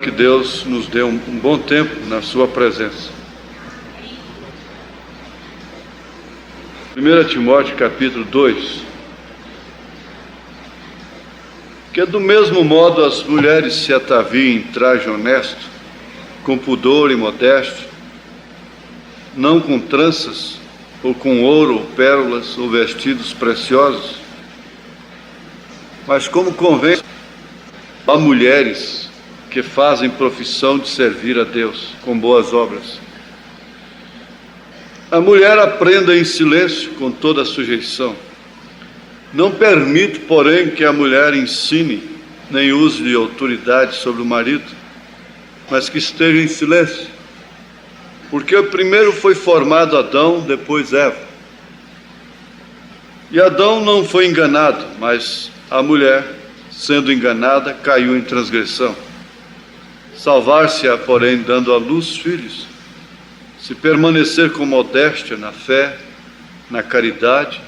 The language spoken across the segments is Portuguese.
Que Deus nos dê um bom tempo na sua presença. 1 Timóteo capítulo 2. Que do mesmo modo as mulheres se ataviem em traje honesto, com pudor e modéstia, não com tranças, ou com ouro, ou pérolas, ou vestidos preciosos, mas como convém a mulheres que fazem profissão de servir a Deus com boas obras. A mulher aprenda em silêncio com toda a sujeição. Não permite, porém, que a mulher ensine, nem use de autoridade sobre o marido, mas que esteja em silêncio. Porque primeiro foi formado Adão, depois Eva. E Adão não foi enganado, mas a mulher, sendo enganada, caiu em transgressão. Salvar-se-á, porém, dando à luz filhos, se permanecer com modéstia na fé, na caridade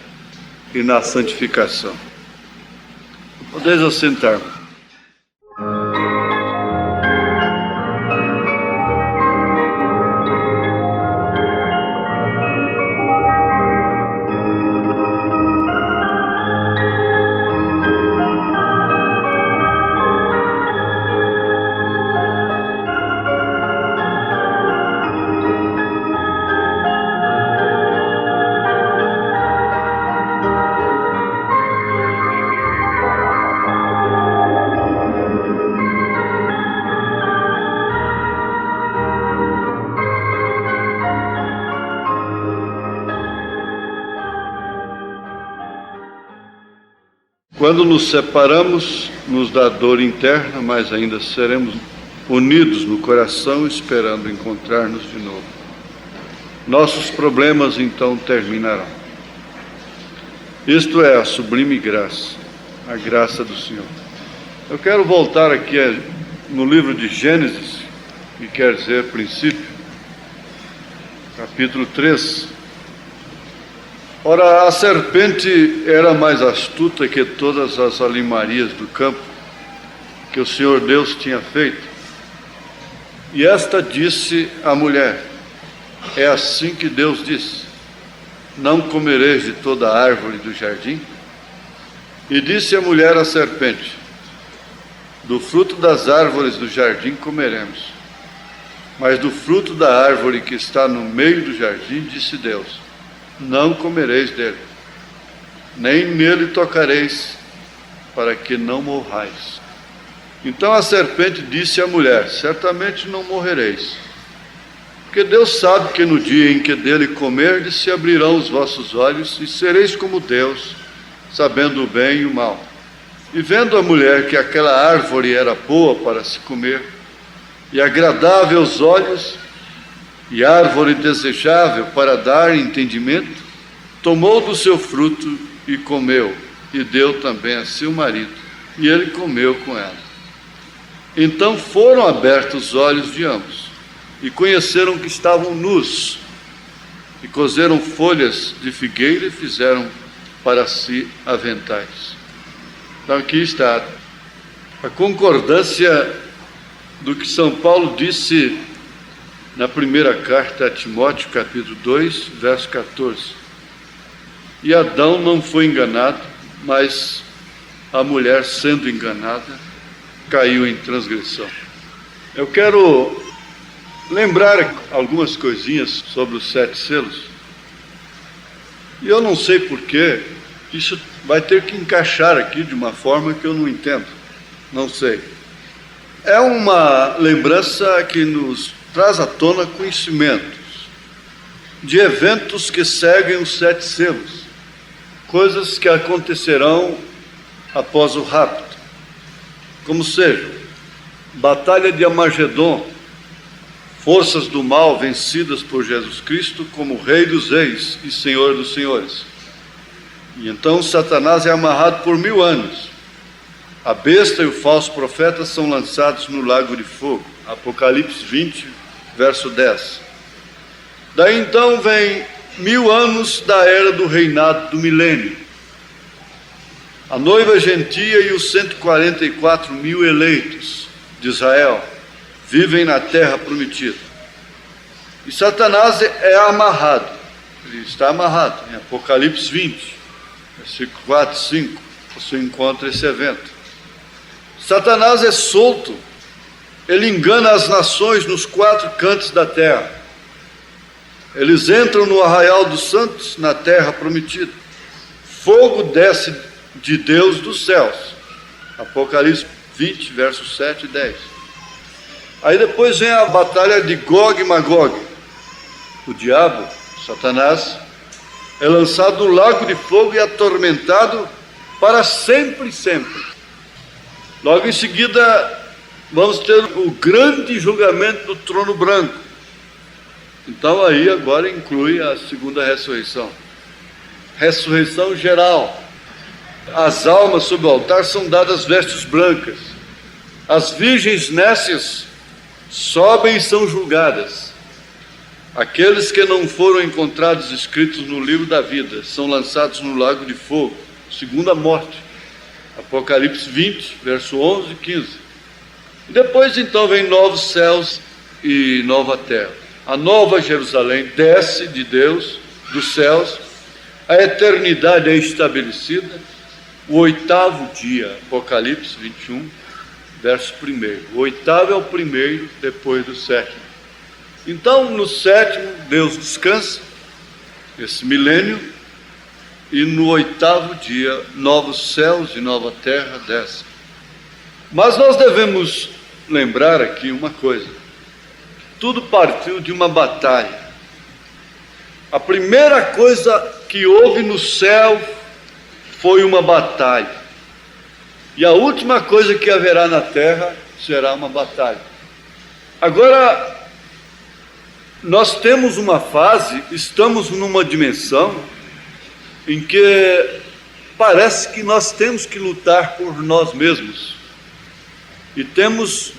e na santificação. Podeis assentar. Quando nos separamos, nos dá dor interna, mas ainda seremos unidos no coração, esperando encontrar-nos de novo. Nossos problemas então terminarão. Isto é a sublime graça, a graça do Senhor. Eu quero voltar aqui no livro de Gênesis, que quer dizer princípio, capítulo 3. Ora, a serpente era mais astuta que todas as alimarias do campo que o Senhor Deus tinha feito. E esta disse à mulher: é assim que Deus disse: não comereis de toda a árvore do jardim? E disse a mulher à serpente: do fruto das árvores do jardim comeremos, mas do fruto da árvore que está no meio do jardim, disse Deus: não comereis dele, nem nele tocareis, para que não morrais. Então a serpente disse à mulher: certamente não morrereis, porque Deus sabe que no dia em que dele comerdes se abrirão os vossos olhos e sereis como Deus, sabendo o bem e o mal. E vendo a mulher que aquela árvore era boa para se comer, e agradável aos olhos, e árvore desejável para dar entendimento, tomou do seu fruto e comeu, e deu também a seu marido, e ele comeu com ela. Então foram abertos os olhos de ambos, e conheceram que estavam nus, e coseram folhas de figueira e fizeram para si aventais. Então aqui está a concordância do que São Paulo disse na primeira carta a Timóteo, capítulo 2, verso 14. E Adão não foi enganado, mas a mulher, sendo enganada, caiu em transgressão. Eu quero lembrar algumas coisinhas sobre os 7 selos. E eu não sei porquê, isso vai ter que encaixar aqui de uma forma que eu não entendo. Não sei. É uma lembrança que nos traz à tona conhecimentos de eventos que seguem os 7 selos, coisas que acontecerão após o rapto, como seja, batalha de Armagedon, forças do mal vencidas por Jesus Cristo como Rei dos Reis e Senhor dos Senhores. E então Satanás é amarrado por 1000 anos. A besta e o falso profeta são lançados no lago de fogo. Apocalipse 20, verso 10. Daí então vem 1000 anos da era do reinado do milênio. A noiva gentia e os 144.000 eleitos de Israel, vivem na terra prometida. E Satanás é amarrado, ele está amarrado. Em Apocalipse 20, versículo 4 e 5, você encontra esse evento. Satanás é solto, ele engana as nações nos 4 cantos da terra. Eles entram no arraial dos santos, na terra prometida. Fogo desce de Deus dos céus. Apocalipse 20, versos 7 e 10. Aí depois vem a batalha de Gog e Magog. O diabo, Satanás, é lançado no lago de fogo e atormentado para sempre e sempre. Logo em seguida, vamos ter o grande julgamento do trono branco. Então aí agora inclui a segunda ressurreição. Ressurreição geral. As almas sob o altar são dadas vestes brancas. As virgens nécias sobem e são julgadas. Aqueles que não foram encontrados escritos no livro da vida são lançados no lago de fogo, segunda morte. Apocalipse 20, verso 11 e 15. E depois então vem novos céus e nova terra. A nova Jerusalém desce de Deus, dos céus, a eternidade é estabelecida, o 8º dia, Apocalipse 21, verso 1. O 8º é o primeiro, depois do 7º. Então, no 7º, Deus descansa, esse milênio, e no 8º dia, novos céus e nova terra descem. Mas nós devemos lembrar aqui uma coisa: tudo partiu de uma batalha. A primeira coisa que houve no céu foi uma batalha. E a última coisa que haverá na terra será uma batalha. Agora, nós temos uma fase, estamos numa dimensão em que parece que nós temos que lutar por nós mesmos. E temos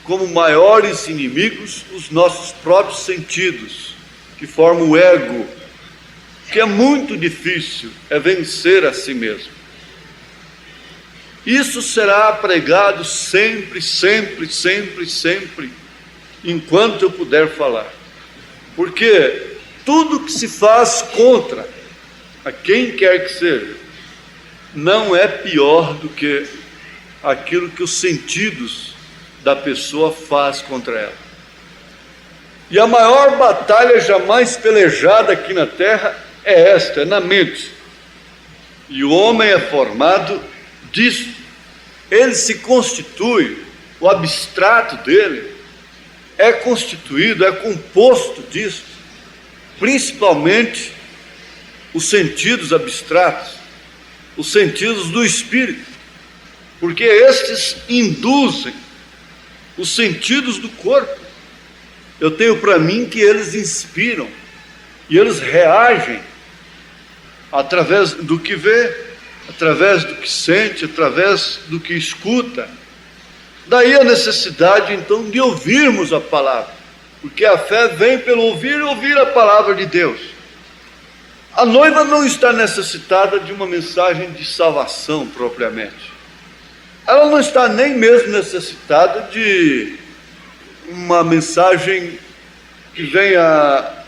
como maiores inimigos os nossos próprios sentidos, que formam o ego, que é muito difícil, é vencer a si mesmo. Isso será pregado sempre, sempre, sempre, sempre, enquanto eu puder falar. Porque tudo que se faz contra a quem quer que seja, não é pior do que aquilo que os sentidos da pessoa faz contra ela. E a maior batalha jamais pelejada aqui na terra é esta, é na mente. E o homem é formado disso. Ele se constitui, o abstrato dele é constituído, é composto disso, principalmente os sentidos abstratos, os sentidos do espírito, porque estes induzem os sentidos do corpo. Eu tenho para mim que eles inspiram e eles reagem através do que vê, através do que sente, através do que escuta. Daí a necessidade então de ouvirmos a palavra, porque a fé vem pelo ouvir e ouvir a palavra de Deus. A noiva não está necessitada de uma mensagem de salvação propriamente. Ela não está nem mesmo necessitada de uma mensagem que venha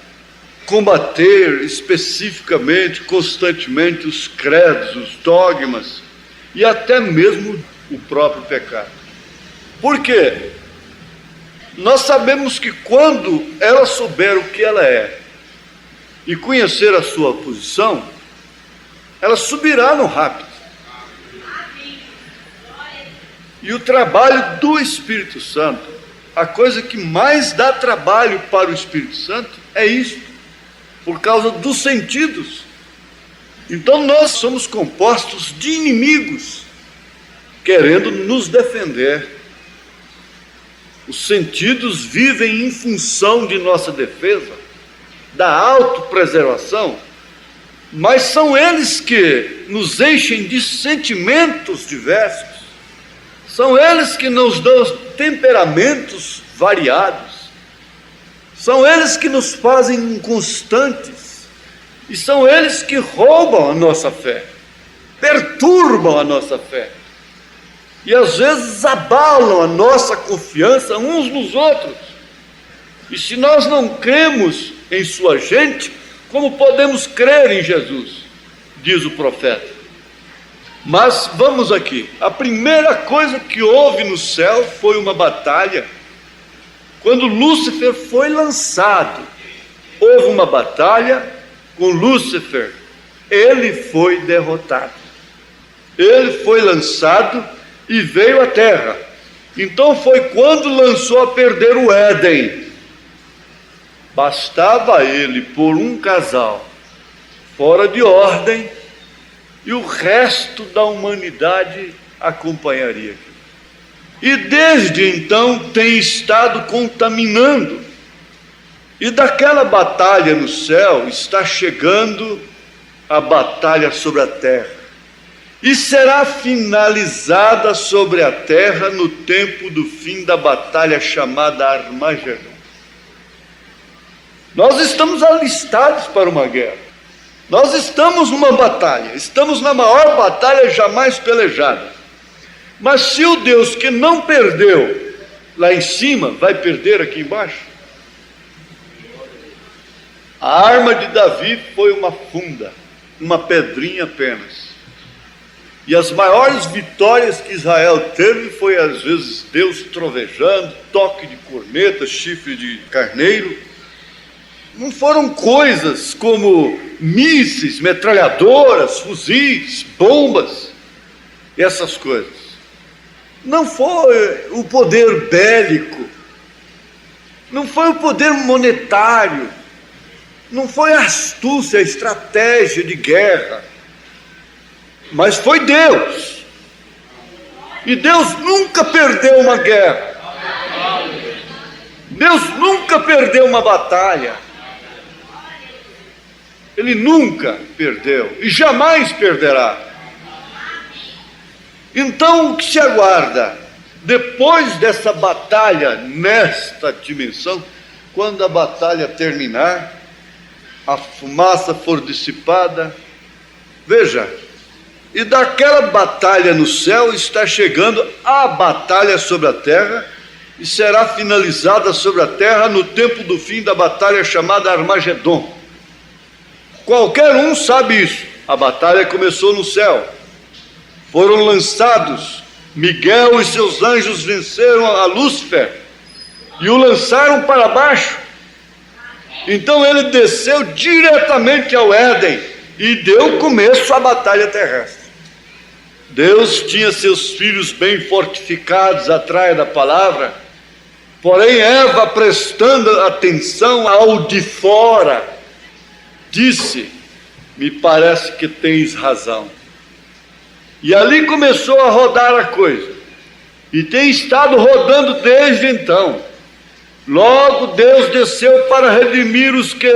combater especificamente, constantemente os credos, os dogmas e até mesmo o próprio pecado. Por quê? Nós sabemos que quando ela souber o que ela é e conhecer a sua posição, ela subirá no rápido. E o trabalho do Espírito Santo, a coisa que mais dá trabalho para o Espírito Santo é isso, por causa dos sentidos. Então nós somos compostos de inimigos, querendo nos defender. Os sentidos vivem em função de nossa defesa, da autopreservação, mas são eles que nos enchem de sentimentos diversos, são eles que nos dão temperamentos variados, são eles que nos fazem inconstantes, e são eles que roubam a nossa fé, perturbam a nossa fé. e às vezes abalam a nossa confiança uns nos outros. E se nós não cremos em sua gente, como podemos crer em Jesus? Diz o profeta. Mas vamos aqui, a primeira coisa que houve no céu foi uma batalha. Quando Lúcifer foi lançado, houve uma batalha com Lúcifer, ele foi derrotado. Ele foi lançado e veio à terra. Então foi quando lançou a perder o Éden. Bastava ele pôr um casal fora de ordem e o resto da humanidade acompanharia. E desde então tem estado contaminando. E daquela batalha no céu está chegando a batalha sobre a terra. E será finalizada sobre a terra no tempo do fim da batalha chamada Armagedon. Nós estamos alistados para uma guerra. Nós estamos numa batalha, estamos na maior batalha jamais pelejada. Mas se o Deus que não perdeu lá em cima, vai perder aqui embaixo? A arma de Davi foi uma funda, uma pedrinha apenas. E as maiores vitórias que Israel teve foi às vezes Deus trovejando, toque de corneta, chifre de carneiro. Não foram coisas como mísseis, metralhadoras, fuzis, bombas, essas coisas. Não foi o poder bélico, não foi o poder monetário, não foi a astúcia, a estratégia de guerra, mas foi Deus. E Deus nunca perdeu uma guerra. Deus nunca perdeu uma batalha. Ele nunca perdeu e jamais perderá. Então, o que se aguarda depois dessa batalha nesta dimensão? Quando a batalha terminar, a fumaça for dissipada, veja, e daquela batalha no céu está chegando a batalha sobre a terra, e será finalizada sobre a terra no tempo do fim da batalha chamada Armagedon. Qualquer um sabe isso. A batalha começou no céu. Foram lançados. Miguel e seus anjos venceram a Lúcifer e o lançaram para baixo. Então ele desceu diretamente ao Éden e deu começo à batalha terrestre. Deus tinha seus filhos bem fortificados atrás da palavra, porém Eva, prestando atenção ao de fora, disse: me parece que tens razão. E ali começou a rodar a coisa, e tem estado rodando desde então. Logo Deus desceu para redimir os que,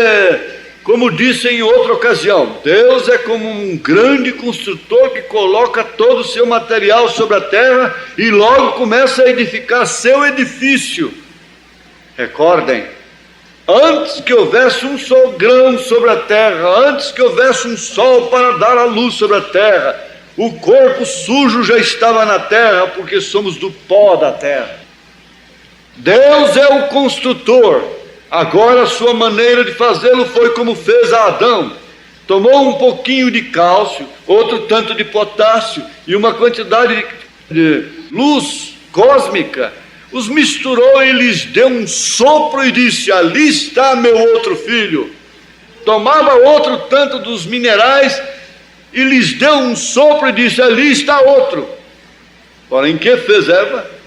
como disse em outra ocasião, Deus é como um grande construtor que coloca todo o seu material sobre a terra e logo começa a edificar seu edifício. Recordem, antes que houvesse um só grão sobre a terra, antes que houvesse um sol para dar a luz sobre a terra, o corpo sujo já estava na terra, porque somos do pó da terra. Deus é o construtor. Agora a sua maneira de fazê-lo foi como fez a Adão. Tomou um pouquinho de cálcio, outro tanto de potássio e uma quantidade de luz cósmica, os misturou e lhes deu um sopro e disse: ali está meu outro filho. Tomava outro tanto dos minerais e lhes deu um sopro e disse: ali está outro. Porém, que fez Eva?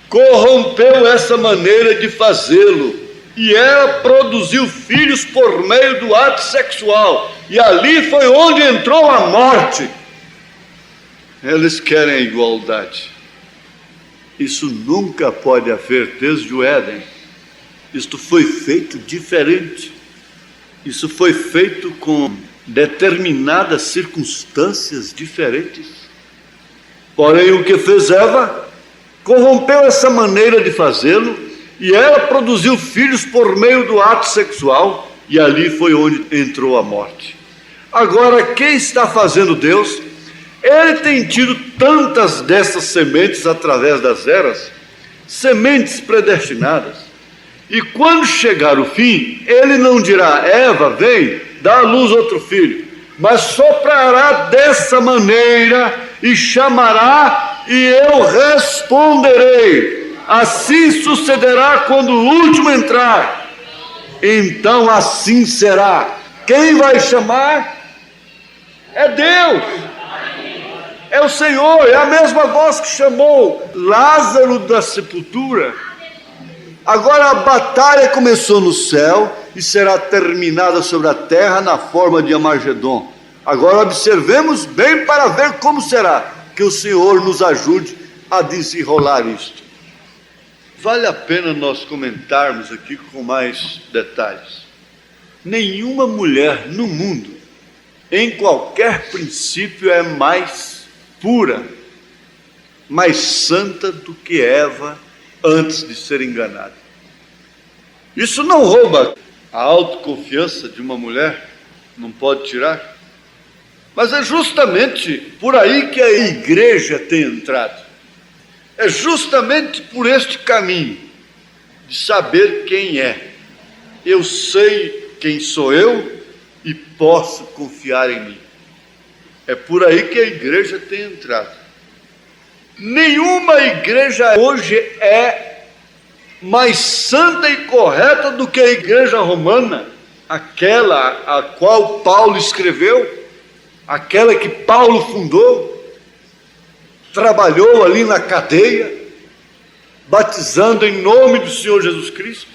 Corrompeu essa maneira de fazê-lo, e ela produziu filhos por meio do ato sexual, e ali foi onde entrou a morte. Eles querem a igualdade. Isso nunca pode haver desde o Éden. Isto foi feito diferente. Isso foi feito com determinadas circunstâncias diferentes. Porém, o que fez Eva? Corrompeu essa maneira de fazê-lo, e ela produziu filhos por meio do ato sexual, e ali foi onde entrou a morte. Agora, quem está fazendo Deus? ele tem tido tantas dessas sementes através das eras, sementes predestinadas, e quando chegar o fim, ele não dirá: Eva, vem, dá à luz outro filho, mas soprará dessa maneira e chamará, e eu responderei. Assim sucederá quando o último entrar. Então assim será. Quem vai chamar? É Deus, é o Senhor, é a mesma voz que chamou Lázaro da sepultura. Agora a batalha começou no céu e será terminada sobre a terra na forma de Armagedon. Agora observemos bem para ver como será. Que o Senhor nos ajude a desenrolar isto. Vale a pena nós comentarmos aqui com mais detalhes. Nenhuma mulher no mundo, em qualquer princípio, é mais pura, mais santa do que Eva antes de ser enganada. Isso não rouba a autoconfiança de uma mulher, não pode tirar. Mas é justamente por aí que a igreja tem entrado. É justamente por este caminho de saber quem é. Eu sei quem sou eu e posso confiar em mim. É por aí que a igreja tem entrado. Nenhuma igreja hoje é mais santa e correta do que a igreja romana, aquela a qual Paulo escreveu, aquela que Paulo fundou, trabalhou ali na cadeia, batizando em nome do Senhor Jesus Cristo.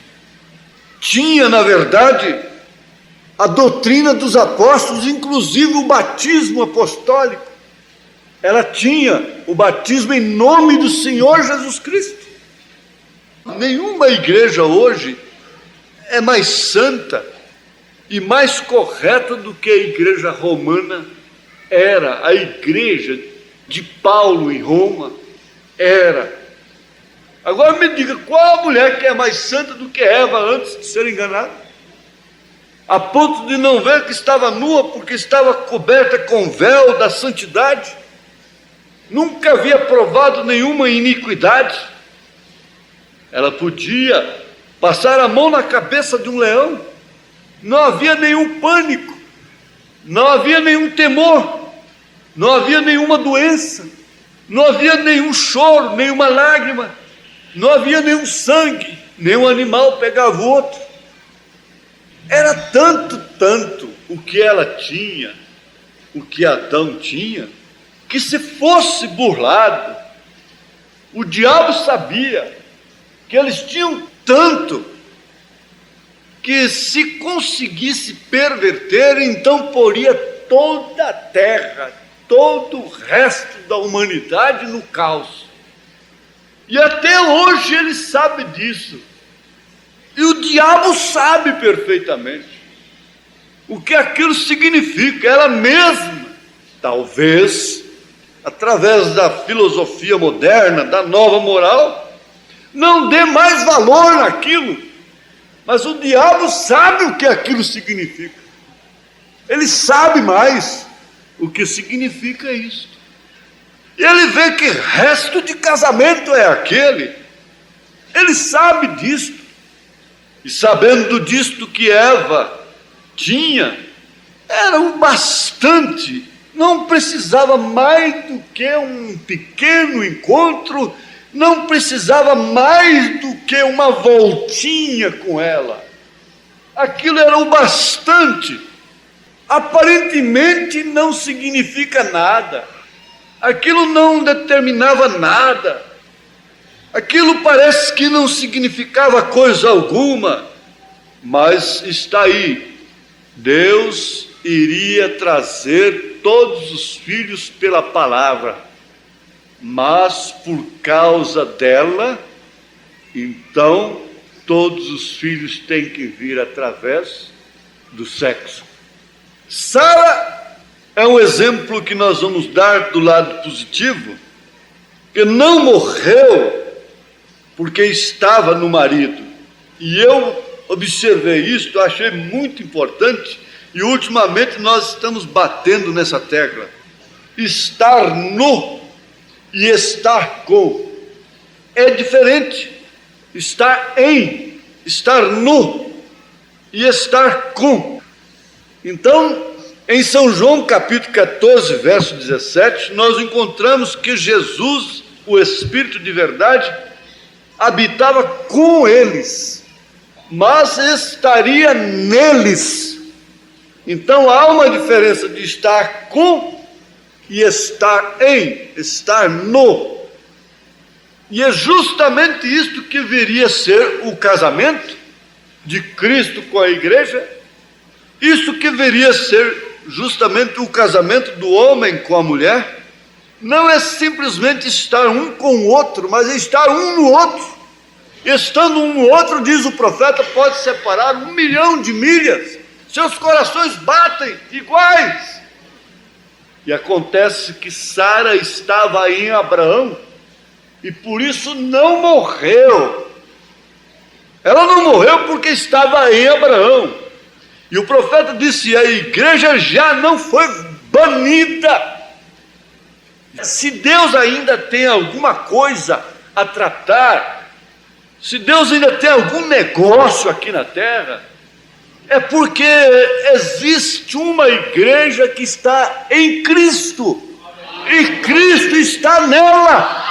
Tinha, na verdade, a doutrina dos apóstolos, inclusive o batismo apostólico. Ela tinha o batismo em nome do Senhor Jesus Cristo. Nenhuma igreja hoje é mais santa e mais correta do que a igreja romana era. A igreja de Paulo em Roma era. Agora me diga, qual a mulher que é mais santa do que Eva antes de ser enganada? A ponto de não ver que estava nua porque estava coberta com véu da santidade? Nunca havia provado nenhuma iniquidade. Ela podia passar a mão na cabeça de um leão. Não havia nenhum pânico, não havia nenhum temor, não havia nenhuma doença, não havia nenhum choro, nenhuma lágrima, não havia nenhum sangue, nenhum animal pegava o outro. Era tanto o que ela tinha, o que Adão tinha, que se fosse burlado, o diabo sabia que eles tinham tanto, que se conseguisse perverter, então poria toda a terra, todo o resto da humanidade no caos. E até hoje ele sabe disso. E o diabo sabe perfeitamente o que aquilo significa. Ela mesma, talvez, através da filosofia moderna, da nova moral, não dê mais valor naquilo. Mas o diabo sabe o que aquilo significa. Ele sabe mais o que significa isso. E ele vê que resto de casamento é aquele. Ele sabe disto. E sabendo disto que Eva tinha, era o bastante. Não precisava mais do que um pequeno encontro, não precisava mais do que uma voltinha com ela. Aquilo era o bastante. Aparentemente não significa nada. Aquilo não determinava nada. Aquilo parece que não significava coisa alguma. Mas está aí. Deus iria trazer todos os filhos pela palavra. Mas por causa dela, então todos os filhos têm que vir através do sexo. Sara é um exemplo que nós vamos dar do lado positivo, que não morreu porque estava no marido. E eu observei isso, achei muito importante, e ultimamente nós estamos batendo nessa tecla. estar no e estar com. É diferente. Estar em, estar no e estar com. Então, em São João capítulo 14, verso 17, nós encontramos que Jesus, o Espírito de verdade, habitava com eles, mas estaria neles. Então há uma diferença de estar com e estar em, estar no. E é justamente isto que viria a ser o casamento de Cristo com a igreja, isso que viria a ser justamente o casamento do homem com a mulher. Não é simplesmente estar um com o outro, mas é estar um no outro. Estando um no outro, diz o profeta, pode separar 1 milhão de milhas. Seus corações batem iguais. E acontece que Sara estava aí em Abraão e por isso não morreu. Ela não morreu porque estava em Abraão. E o profeta disse: a igreja já não foi banida. Se Deus ainda tem alguma coisa a tratar, se Deus ainda tem algum negócio aqui na terra, é porque existe uma igreja que está em Cristo, e Cristo está nela.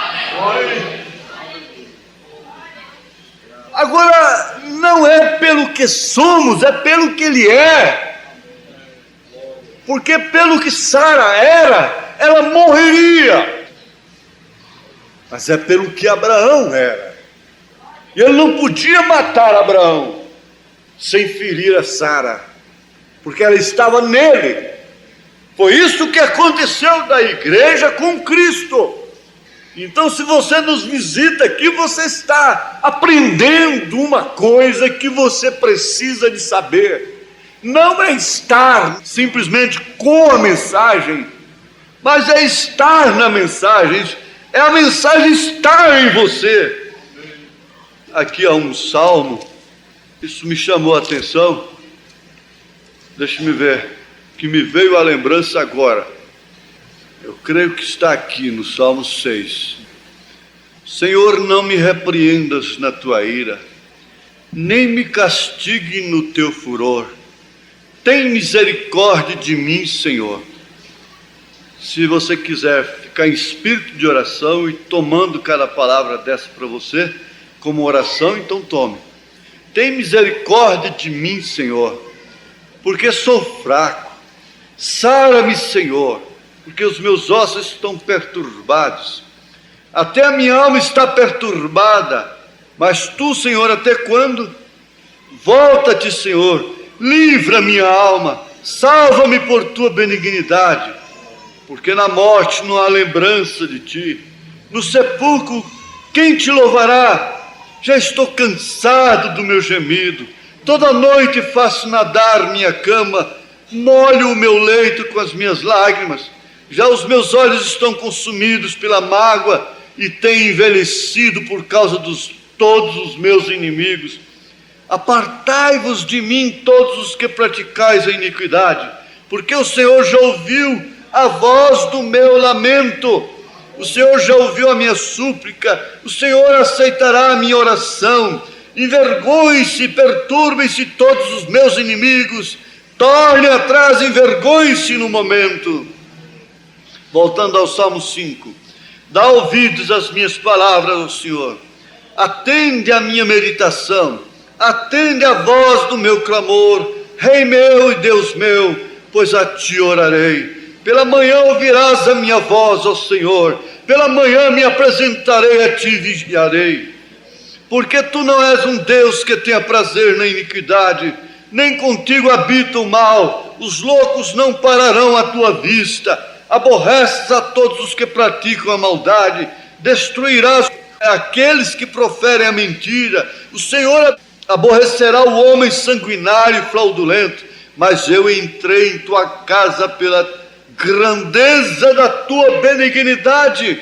Agora, não é pelo que somos, é pelo que Ele é. Porque pelo que Sara era, ela morreria. Mas é pelo que Abraão era. E ele não podia matar Abraão sem ferir a Sara, porque ela estava nele. Foi isso que aconteceu da igreja com Cristo. Então, se você nos visita aqui, você está aprendendo uma coisa que você precisa de saber. Não é estar simplesmente com a mensagem, mas é estar na mensagem. É a mensagem estar em você. Aqui há um salmo, isso me chamou a atenção. Deixa-me ver, que me veio à lembrança agora. Eu creio que está aqui no Salmo 6. Senhor, não me repreendas na tua ira, nem me castigue no teu furor. Tem misericórdia de mim, Senhor. Se você quiser ficar em espírito de oração e tomando cada palavra dessa para você como oração, então tome. Tem misericórdia de mim, Senhor, porque sou fraco. Sara-me, Senhor, porque os meus ossos estão perturbados. Até a minha alma está perturbada. Mas tu, Senhor, até quando? Volta-te, Senhor, livra minha alma, salva-me por tua benignidade, porque na morte não há lembrança de ti. No sepulcro, quem te louvará? Já estou cansado do meu gemido. Toda noite faço nadar minha cama, molho o meu leito com as minhas lágrimas. Já os meus olhos estão consumidos pela mágoa e têm envelhecido por causa de todos os meus inimigos. Apartai-vos de mim, todos os que praticais a iniquidade, porque o Senhor já ouviu a voz do meu lamento. O Senhor já ouviu a minha súplica, o Senhor aceitará a minha oração. Envergonhem-se e perturbem-se todos os meus inimigos, tornem atrás, envergonhem-se no momento. Voltando ao Salmo 5, dá ouvidos às minhas palavras, ó Senhor, atende à minha meditação, atende à voz do meu clamor, Rei meu e Deus meu, pois a ti orarei. Pela manhã ouvirás a minha voz, ó Senhor, pela manhã me apresentarei a ti e vigiarei. Porque tu não és um Deus que tenha prazer na iniquidade, nem contigo habita o mal. Os loucos não pararão à tua vista. Aborreces a todos os que praticam a maldade, destruirás aqueles que proferem a mentira. O Senhor aborrecerá o homem sanguinário e fraudulento, mas eu entrei em tua casa pela grandeza da tua benignidade,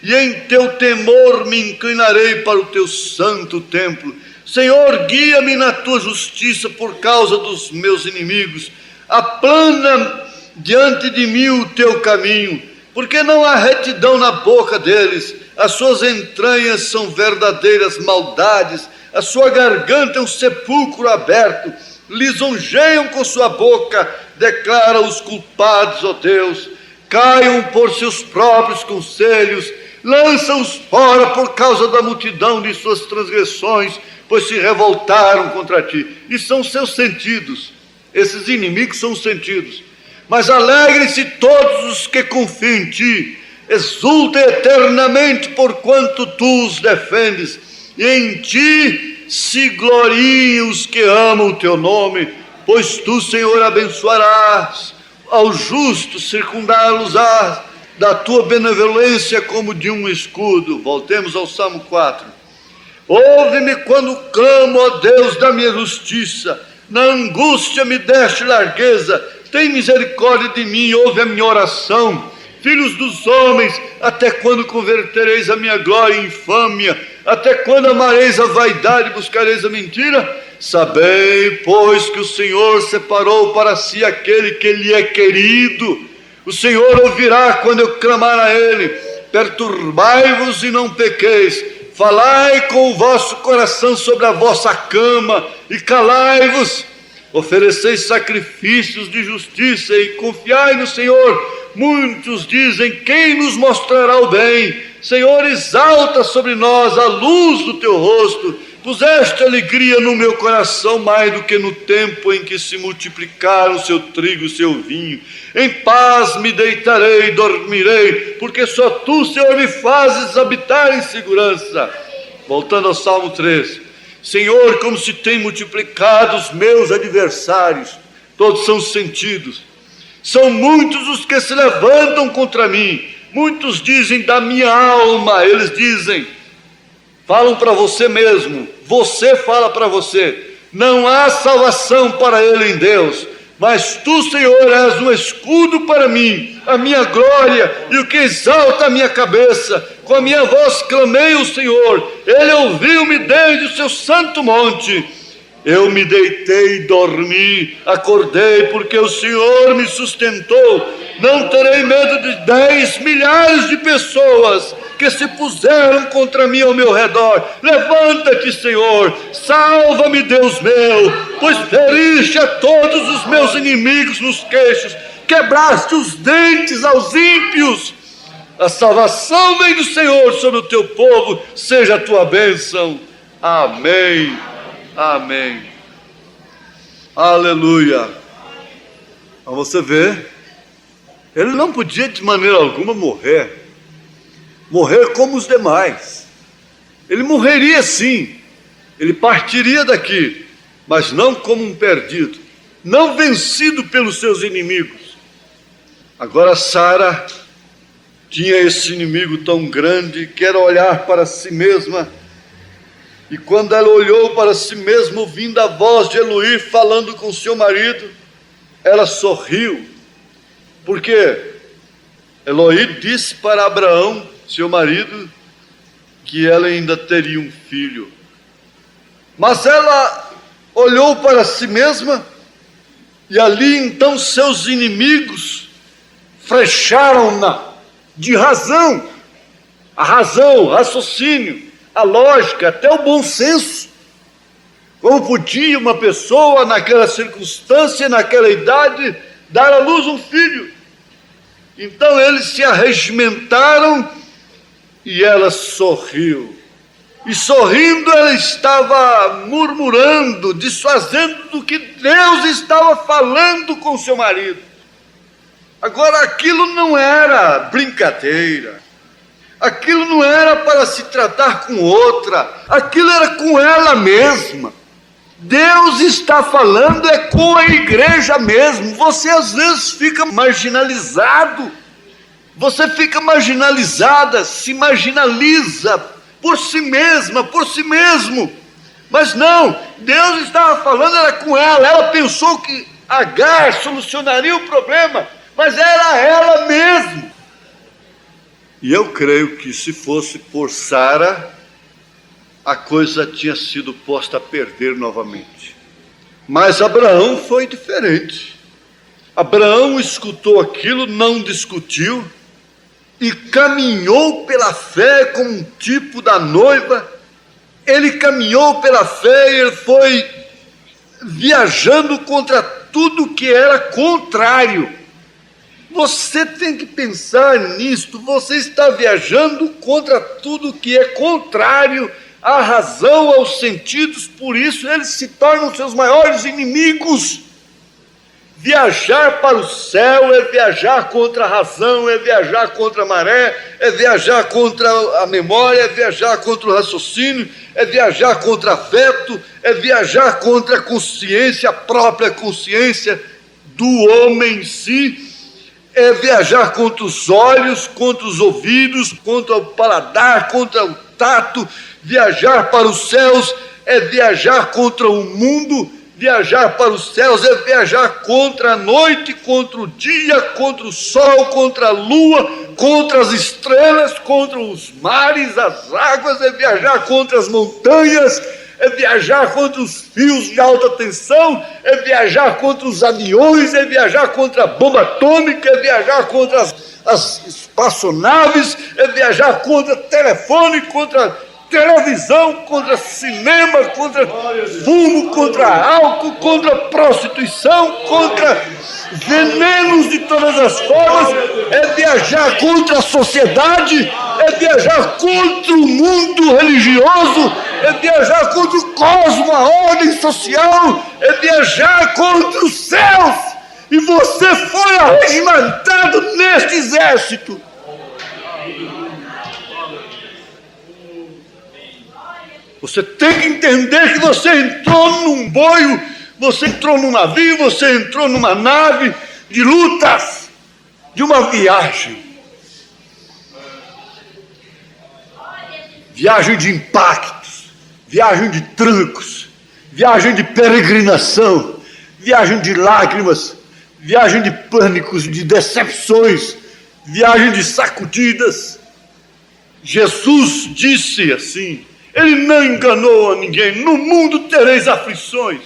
e em teu temor me inclinarei para o teu santo templo. Senhor, guia-me na tua justiça por causa dos meus inimigos. Aplana diante de mim o teu caminho, porque não há retidão na boca deles, as suas entranhas são verdadeiras maldades, a sua garganta é um sepulcro aberto, lisonjeiam com sua boca, declara os culpados, ó Deus, caiam por seus próprios conselhos, lançam-os fora por causa da multidão de suas transgressões, pois se revoltaram contra ti. E são seus sentidos, esses inimigos são os sentidos. Mas alegrem-se todos os que confiam em ti, exultem eternamente porquanto tu os defendes, e em ti se gloriem os que amam o teu nome, pois tu, Senhor, abençoarás ao justo, circundá-los-ás da tua benevolência como de um escudo. Voltemos ao Salmo 4. Ouve-me quando clamo, ó Deus da minha justiça, na angústia me deste largueza, tem misericórdia de mim, ouve a minha oração. Filhos dos homens, até quando convertereis a minha glória em infâmia? Até quando amareis a vaidade e buscareis a mentira? Sabei, pois, que o Senhor separou para si aquele que lhe é querido. O Senhor ouvirá quando eu clamar a ele. Perturbai-vos e não pequeis. Falai com o vosso coração sobre a vossa cama e calai-vos. Ofereceis sacrifícios de justiça e confiai no Senhor. Muitos dizem, quem nos mostrará o bem? Senhor, exalta sobre nós a luz do teu rosto. Puseste alegria no meu coração mais do que no tempo em que se multiplicaram o seu trigo e o seu vinho. Em paz me deitarei e dormirei, porque só tu, Senhor, me fazes habitar em segurança. Voltando ao Salmo 3. Senhor, como se tem multiplicado os meus adversários, todos são sentidos. São muitos os que se levantam contra mim. Muitos dizem da minha alma, eles dizem, falam para você mesmo, você fala para você, não há salvação para ele em Deus, mas tu, Senhor, és um escudo para mim, a minha glória e o que exalta a minha cabeça. Com a minha voz clamei ao Senhor, ele ouviu-me desde o seu santo monte. Eu me deitei e dormi, acordei porque o Senhor me sustentou. Não terei medo de 10 milhares de pessoas que se puseram contra mim ao meu redor. Levanta-te, Senhor, salva-me, Deus meu, pois feriste a todos os meus inimigos nos queixos, quebraste os dentes aos ímpios. A salvação vem do Senhor sobre o teu povo, seja a tua bênção. Amém. Amém. Aleluia. Você vê, ele não podia de maneira alguma morrer como os demais. Ele morreria sim, ele partiria daqui, mas não como um perdido, não vencido pelos seus inimigos. Agora Sara tinha esse inimigo tão grande que era olhar para si mesma. E quando ela olhou para si mesma, ouvindo a voz de Eloí falando com seu marido, ela sorriu, porque Eloí disse para Abraão, seu marido, que ela ainda teria um filho. Mas ela olhou para si mesma, e ali então seus inimigos frecharam-na de razão, a razão, o raciocínio, a lógica, até o bom senso. Como podia uma pessoa naquela circunstância, naquela idade, dar à luz um filho? Então eles se arregimentaram e ela sorriu. E sorrindo ela estava murmurando, desfazendo do que Deus estava falando com seu marido. Agora aquilo não era brincadeira. Aquilo não era para se tratar com outra, aquilo era com ela mesma. Deus está falando é com a igreja mesmo. Você às vezes fica marginalizado, você fica marginalizada, se marginaliza por si mesma, por si mesmo. Mas não, Deus estava falando era com ela. Ela pensou que Agar solucionaria o problema, mas era ela mesma. E eu creio que se fosse por Sara, a coisa tinha sido posta a perder novamente. Mas Abraão foi diferente. Abraão escutou aquilo, não discutiu, e caminhou pela fé como um tipo da noiva. Ele caminhou pela fé e ele foi viajando contra tudo que era contrário. Você tem que pensar nisto. Você está viajando contra tudo que é contrário à razão, aos sentidos, por isso eles se tornam seus maiores inimigos. Viajar para o céu é viajar contra a razão, é viajar contra a maré, é viajar contra a memória, é viajar contra o raciocínio, é viajar contra afeto, é viajar contra a consciência, a própria consciência do homem em si, é viajar contra os olhos, contra os ouvidos, contra o paladar, contra o tato. Viajar para os céus é viajar contra o mundo. Viajar para os céus é viajar contra a noite, contra o dia, contra o sol, contra a lua, contra as estrelas, contra os mares, as águas, é viajar contra as montanhas, é viajar contra os fios de alta tensão, é viajar contra os aviões, é viajar contra a bomba atômica, é viajar contra as espaçonaves, é viajar contra telefone, contra televisão, contra cinema, contra fumo, contra álcool, contra prostituição, contra venenos de todas as formas, é viajar contra a sociedade, é viajar contra o mundo religioso, é viajar contra o cosmos, a ordem social, é viajar contra os céus, e você foi arregimentado neste exército. Você tem que entender que você entrou num boio, você entrou num navio, você entrou numa nave de lutas, de uma viagem. Viagem de impactos, viagem de trancos, viagem de peregrinação, viagem de lágrimas, viagem de pânicos, de decepções, viagem de sacudidas. Jesus disse assim, ele não enganou a ninguém, no mundo tereis aflições.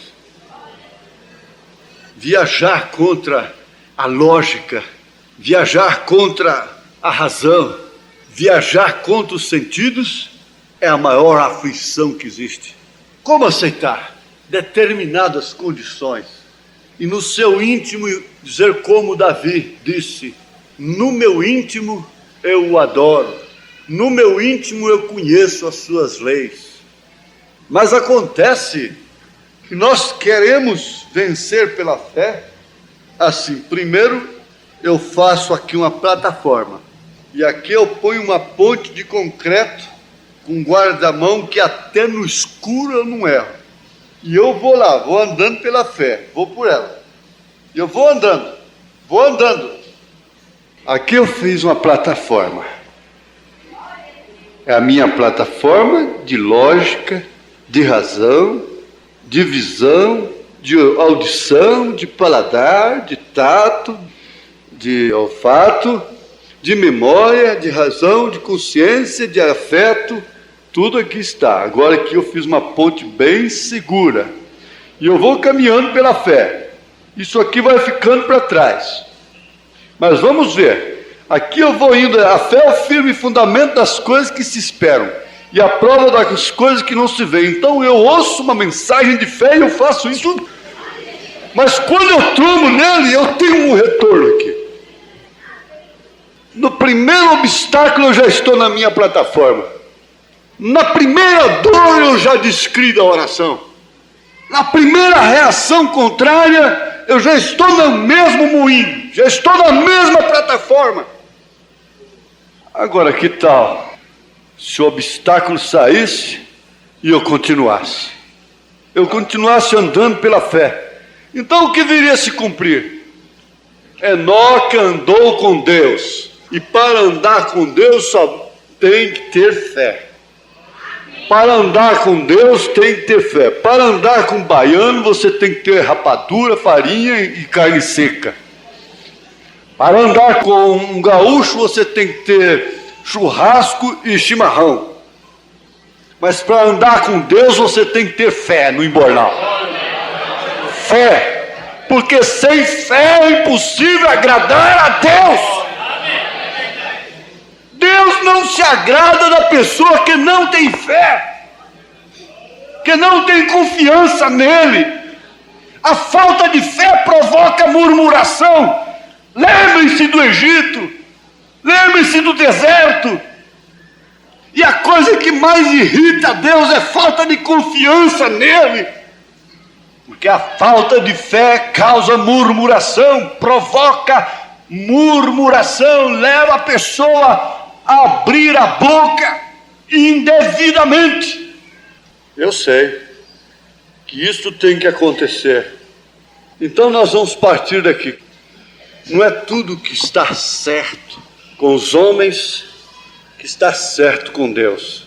Viajar contra a lógica, viajar contra a razão, viajar contra os sentidos é a maior aflição que existe. Como aceitar determinadas condições e no seu íntimo dizer como Davi disse, no meu íntimo eu o adoro, no meu íntimo eu conheço as suas leis. Mas acontece que nós queremos vencer pela fé assim. Primeiro eu faço aqui uma plataforma e aqui eu ponho uma ponte de concreto com guarda-mão que até no escuro eu não erro. E eu vou lá, vou andando pela fé, vou por ela. E eu vou andando. Aqui eu fiz uma plataforma. É a minha plataforma de lógica, de razão, de visão, de audição, de paladar, de tato, de olfato, de memória, de razão, de consciência, de afeto, tudo aqui está. Agora aqui eu fiz uma ponte bem segura. E eu vou caminhando pela fé. Isso aqui vai ficando para trás. Mas vamos ver. Aqui eu vou indo, a fé é o firme fundamento das coisas que se esperam e a prova das coisas que não se veem. Então eu ouço uma mensagem de fé e eu faço isso, mas quando eu tromo nele, eu tenho um retorno aqui. No primeiro obstáculo eu já estou na minha plataforma, na primeira dor eu já descrevo a oração, na primeira reação contrária eu já estou no mesmo moinho, já estou na mesma plataforma. Agora, que tal se o obstáculo saísse e eu continuasse? Eu continuasse andando pela fé. Então o que viria a se cumprir? Enoque andou com Deus. E para andar com Deus só tem que ter fé. Para andar com Deus tem que ter fé. Para andar com baiano você tem que ter rapadura, farinha e carne seca. Para andar com um gaúcho você tem que ter churrasco e chimarrão. Mas para andar com Deus você tem que ter fé no embornal. Fé. Porque sem fé é impossível agradar a Deus. Deus não se agrada da pessoa que não tem fé, que não tem confiança nele. A falta de fé provoca murmuração. Lembre-se do Egito, lembre-se do deserto. E a coisa que mais irrita a Deus é falta de confiança nele. Porque a falta de fé causa murmuração, provoca murmuração, leva a pessoa a abrir a boca indevidamente. Eu sei que isso tem que acontecer. Então nós vamos partir daqui. Não é tudo que está certo com os homens que está certo com Deus.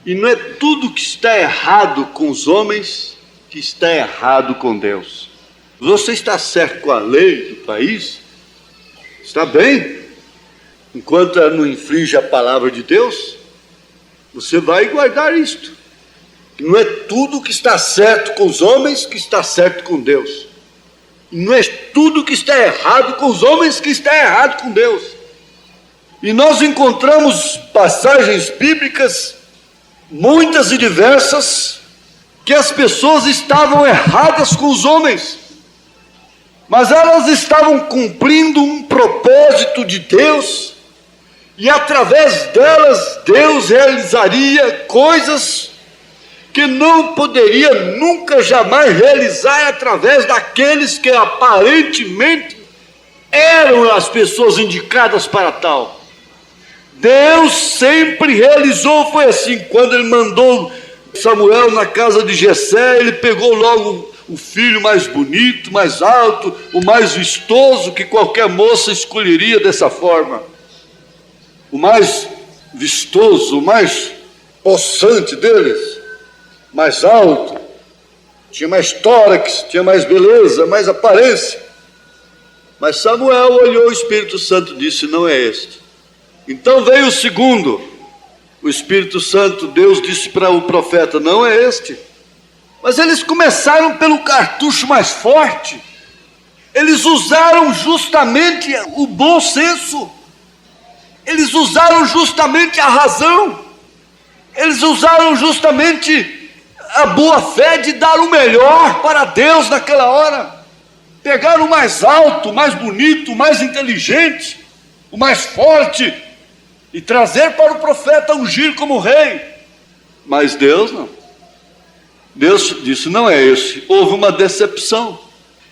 E não é tudo que está errado com os homens que está errado com Deus. Você está certo com a lei do país? Está bem? Enquanto ela não infringe a palavra de Deus, você vai guardar isto. Não é tudo que está certo com os homens que está certo com Deus. Não é tudo que está errado com os homens que está errado com Deus. E nós encontramos passagens bíblicas, muitas e diversas, que as pessoas estavam erradas com os homens, mas elas estavam cumprindo um propósito de Deus, e através delas Deus realizaria coisas que não poderia nunca jamais realizar através daqueles que aparentemente eram as pessoas indicadas para tal. Deus sempre realizou, foi assim, quando ele mandou Samuel na casa de Jessé, ele pegou logo o filho mais bonito, mais alto, o mais vistoso que qualquer moça escolheria dessa forma. O mais vistoso, o mais possante deles, mais alto, tinha mais tórax, tinha mais beleza, mais aparência. Mas Samuel olhou, o Espírito Santo disse: não é este. Então veio o segundo. O Espírito Santo, Deus disse para o profeta: não é este. Mas eles começaram pelo cartucho mais forte. Eles usaram justamente o bom senso. Eles usaram justamente a razão. Eles usaram justamente a boa fé de dar o melhor para Deus naquela hora. Pegaram o mais alto, o mais bonito, o mais inteligente, o mais forte, e trazer para o profeta ungir como rei. Mas Deus não. Deus disse: não é esse. Houve uma decepção.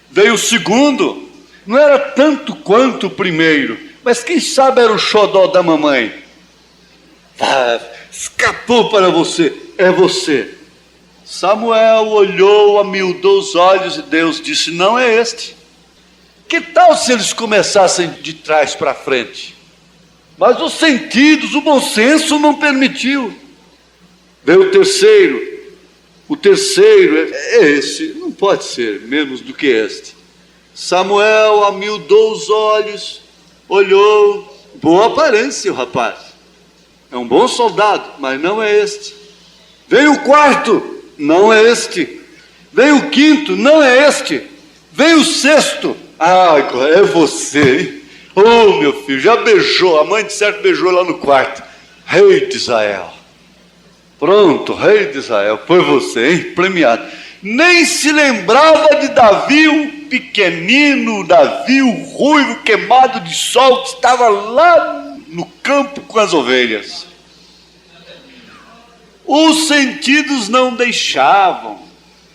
Veio o segundo. Não era tanto quanto o primeiro, mas quem sabe era o xodó da mamãe. Escapou para você. É você. Samuel olhou, amildou os olhos, e Deus disse: não é este. Que tal se eles começassem de trás para frente? Mas os sentidos, o bom senso não permitiu. Veio o terceiro. O terceiro é esse. Não pode ser menos do que este. Samuel amildou os olhos, olhou. Boa aparência o rapaz. É um bom soldado, mas não é este. Veio o quarto. Não é este. Veio o quinto. Não é este. Veio o sexto. Ah, agora é você, hein? Oh, meu filho, já beijou, a mãe de certo beijou lá no quarto. Rei de Israel. Pronto, rei de Israel, foi você, hein? Premiado. Nem se lembrava de Davi, um pequenino, Davi, o ruivo queimado de sol, que estava lá no campo com as ovelhas. Os sentidos não deixavam.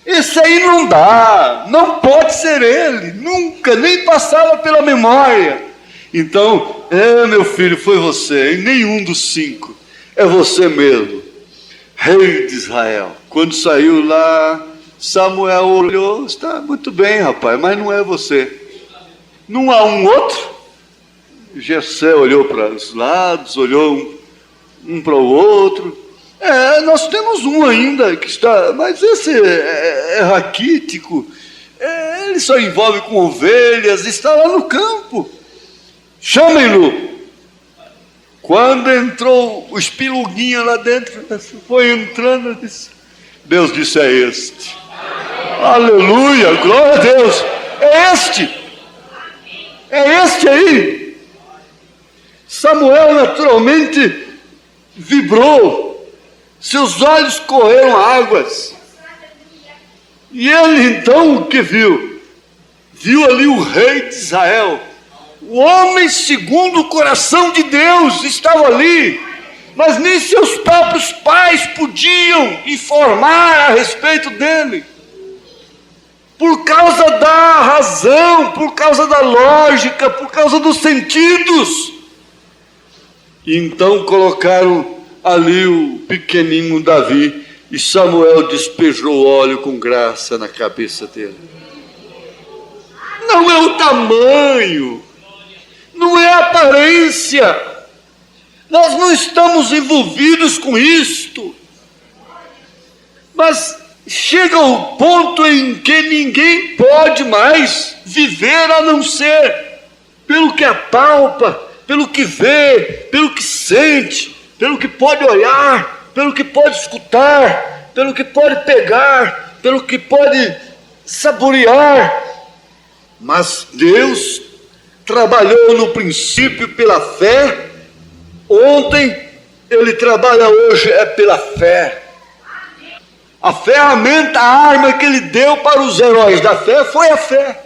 Esse aí não dá, não pode ser ele, nunca, nem passava pela memória. Então, meu filho, foi você, e nenhum dos 5, é você mesmo, rei de Israel. Quando saiu lá, Samuel olhou: está muito bem, rapaz, mas não é você. Não há um outro? Jessé olhou para os lados, olhou um para o outro. Nós temos um ainda que está, mas esse é raquítico, ele só envolve com ovelhas, está lá no campo. Chamem-no. Quando entrou o espiluguinho lá dentro, foi entrando, Deus disse: é este. Aleluia, glória a Deus. É este aí. Samuel naturalmente vibrou, seus olhos correram águas. E ele então o que viu? Viu ali o rei de Israel, o homem segundo o coração de Deus estava ali, mas nem seus próprios pais podiam informar a respeito dele, por causa da razão, por causa da lógica, por causa dos sentidos. E então colocaram ali o pequenino Davi, e Samuel despejou óleo com graça na cabeça dele. Não é o tamanho, não é a aparência, nós não estamos envolvidos com isto, mas chega o ponto em que ninguém pode mais viver a não ser pelo que apalpa, pelo que vê, pelo que sente, pelo que pode olhar, pelo que pode escutar, pelo que pode pegar, pelo que pode saborear. Mas Deus trabalhou no princípio pela fé, ontem Ele trabalha hoje pela fé. A ferramenta, a arma que Ele deu para os heróis da fé foi a fé,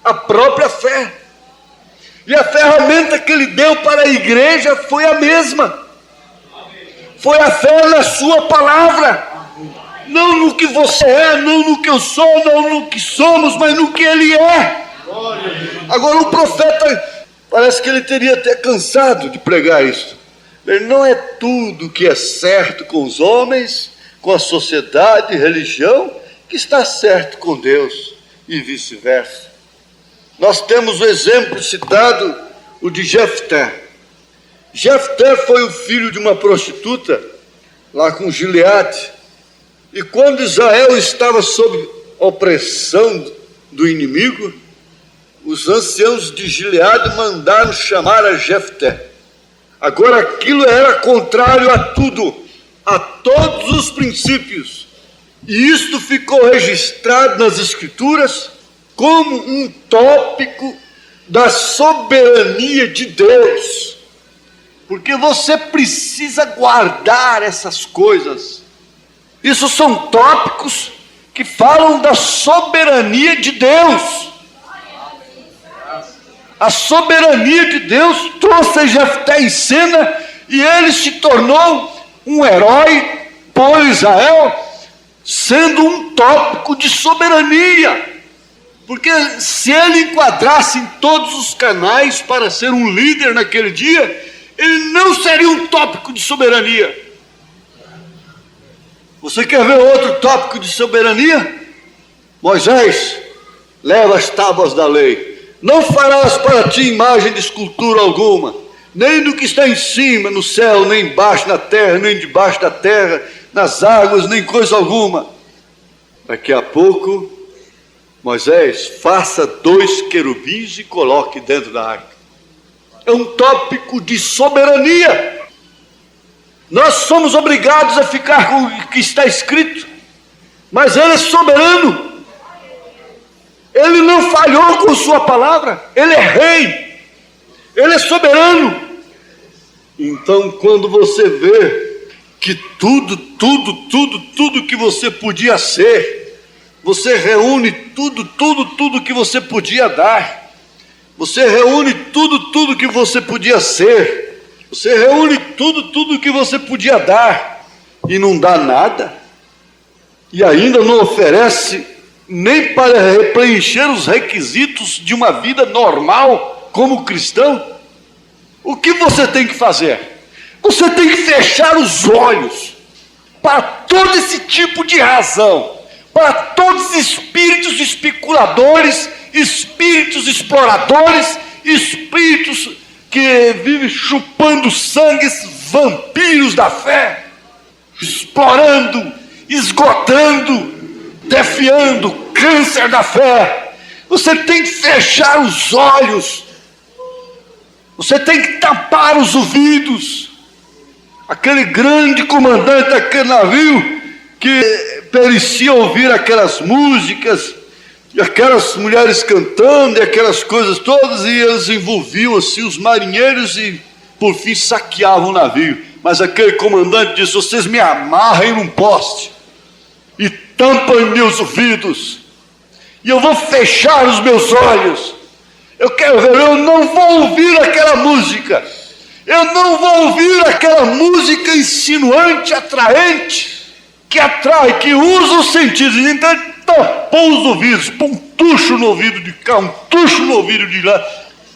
a própria fé. E a ferramenta que Ele deu para a igreja foi a mesma. Foi a fé na sua palavra. Não no que você é, não no que eu sou, não no que somos, mas no que Ele é. Agora o profeta, parece que ele teria até cansado de pregar isso. Ele não é tudo que é certo com os homens, com a sociedade, religião, que está certo com Deus, e vice-versa. Nós temos o exemplo citado, o de Jefté. Jefté foi o filho de uma prostituta, lá com Gileade, e quando Israel estava sob opressão do inimigo, os anciãos de Gileade mandaram chamar a Jefté. Agora aquilo era contrário a tudo, a todos os princípios, e isto ficou registrado nas Escrituras como um tópico da soberania de Deus, porque você precisa guardar essas coisas. Isso são tópicos que falam da soberania de Deus. A soberania de Deus trouxe Jefté em cena e ele se tornou um herói por Israel, sendo um tópico de soberania. Porque se ele enquadrasse em todos os canais para ser um líder naquele dia, ele não seria um tópico de soberania. Você quer ver outro tópico de soberania? Moisés, leva as tábuas da lei. Não farás para ti imagem de escultura alguma, nem do que está em cima, no céu, nem embaixo na terra, nem debaixo da terra, nas águas, nem coisa alguma. Daqui a pouco, Moisés, faça 2 querubins e coloque dentro da arca. É um tópico de soberania. Nós somos obrigados a ficar com o que está escrito, mas Ele é soberano. Ele não falhou com sua palavra, Ele é rei, Ele é soberano. Então quando você vê que tudo que você podia ser, você reúne tudo que você podia dar, você reúne tudo que você podia ser, você reúne tudo que você podia dar, e não dá nada, e ainda não oferece nem para preencher os requisitos de uma vida normal como cristão. O que você tem que fazer? Você tem que fechar os olhos para todo esse tipo de razão, para todos os espíritos especuladores, espíritos exploradores, espíritos que vivem chupando sangue, vampiros da fé, explorando, esgotando, defiando o câncer da fé. Você tem que fechar os olhos, você tem que tapar os ouvidos. Aquele grande comandante daquele navio que parecia ouvir aquelas músicas, e aquelas mulheres cantando, e aquelas coisas todas, e eles envolviam assim os marinheiros, e por fim saqueavam o navio. Mas aquele comandante disse: vocês me amarrem num poste e tampam meus ouvidos, e eu vou fechar os meus olhos. Eu quero ver, eu não vou ouvir aquela música. Eu não vou ouvir aquela música insinuante, atraente, que atrai, que usa os sentidos. Então ele tampou os ouvidos, pôs um tucho no ouvido de cá, um tucho no ouvido de lá,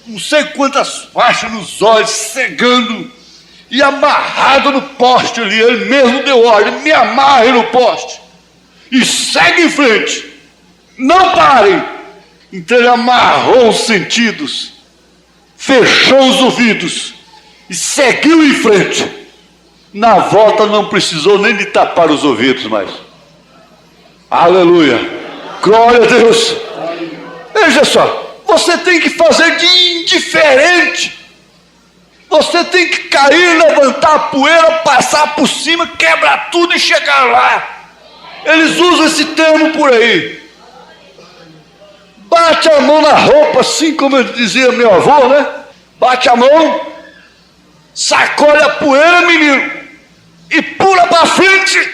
não sei quantas faixas nos olhos, cegando, e amarrado no poste ali. Ele mesmo deu ordem: me amarre no poste e segue em frente, não parem. Então ele amarrou os sentidos, fechou os ouvidos e seguiu em frente. Na volta não precisou nem de tapar os ouvidos mais. Aleluia, glória a Deus. Veja só, você tem que fazer de indiferente. Você tem que cair, levantar a poeira, passar por cima, quebrar tudo e chegar lá. Eles usam esse termo por aí. Bate a mão na roupa, assim como dizia meu avô, né? Bate a mão, sacode a poeira, menino, e pula para frente.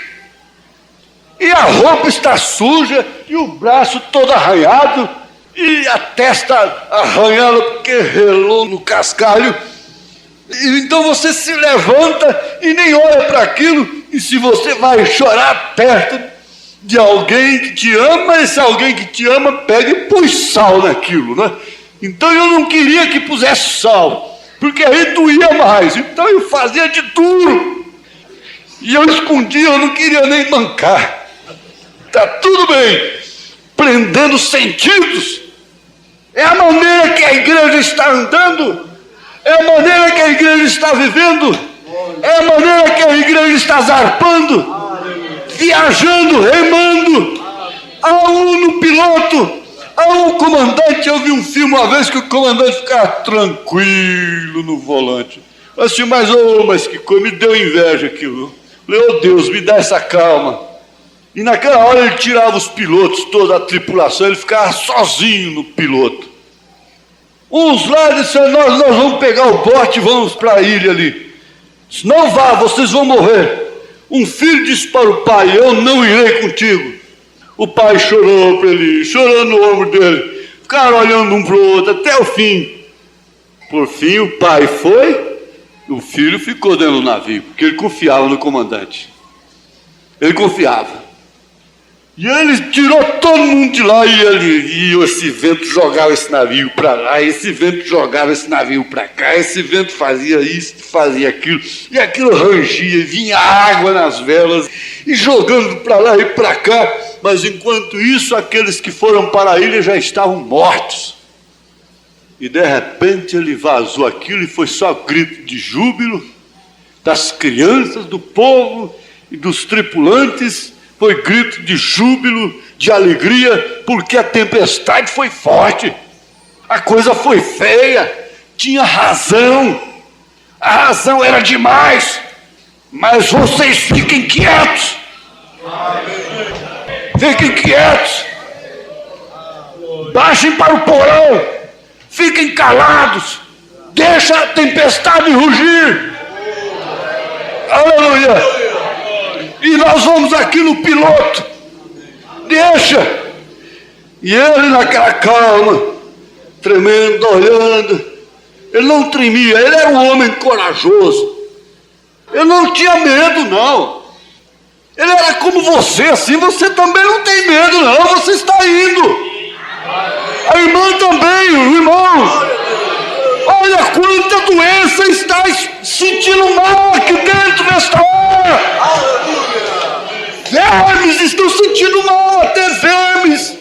E a roupa está suja, e o braço todo arranhado, e a testa arranhada porque relou no cascalho. Então você se levanta e nem olha para aquilo. E se você vai chorar perto de alguém que te ama, esse alguém que te ama pega e põe sal naquilo, né? Então eu não queria que pusesse sal, porque aí doía mais. Então eu fazia de duro, e eu escondia, eu não queria nem mancar. Tá tudo bem, prendendo os sentidos. É a maneira que a igreja está andando, é a maneira que a igreja está vivendo, é a maneira que a igreja está zarpando, viajando, remando. Há um no piloto, há um comandante. Eu vi um filme uma vez que o comandante ficava tranquilo no volante. Eu assim, mas que coisa, me deu inveja aquilo. Falei: oh Deus, me dá essa calma. E naquela hora ele tirava os pilotos, toda a tripulação, ele ficava sozinho no piloto. Uns lá disseram: nós vamos pegar o bote e vamos para a ilha ali. Disse: não vá, vocês vão morrer. Um filho disse para o pai: eu não irei contigo. O pai chorou para ele, chorando no ombro dele. Ficaram olhando um para o outro até o fim. Por fim o pai foi, o filho ficou dentro do navio, porque ele confiava no comandante. Ele confiava. E ele tirou todo mundo de lá, e esse vento jogava esse navio para lá, esse vento jogava esse navio para cá, esse vento fazia isso, fazia aquilo, e aquilo rangia, vinha água nas velas, e jogando para lá e para cá. Mas enquanto isso, aqueles que foram para a ilha já estavam mortos. E de repente ele vazou aquilo, e foi só grito de júbilo das crianças, do povo e dos tripulantes. Foi grito de júbilo, de alegria, porque a tempestade foi forte, a coisa foi feia, tinha razão, a razão era demais. Mas vocês fiquem quietos, fiquem quietos, baixem para o porão, fiquem calados, deixa a tempestade rugir. Aleluia. E nós vamos aqui no piloto, deixa. E ele naquela calma, tremendo, olhando. Ele não tremia, ele era um homem corajoso. Ele não tinha medo, não. Ele era como você, assim. Você também não tem medo, não. Você está indo. A irmã também, o irmão. Olha quanta doença está sentindo mal aqui dentro nesta hora. Vermes estão sentindo mal, até vermes.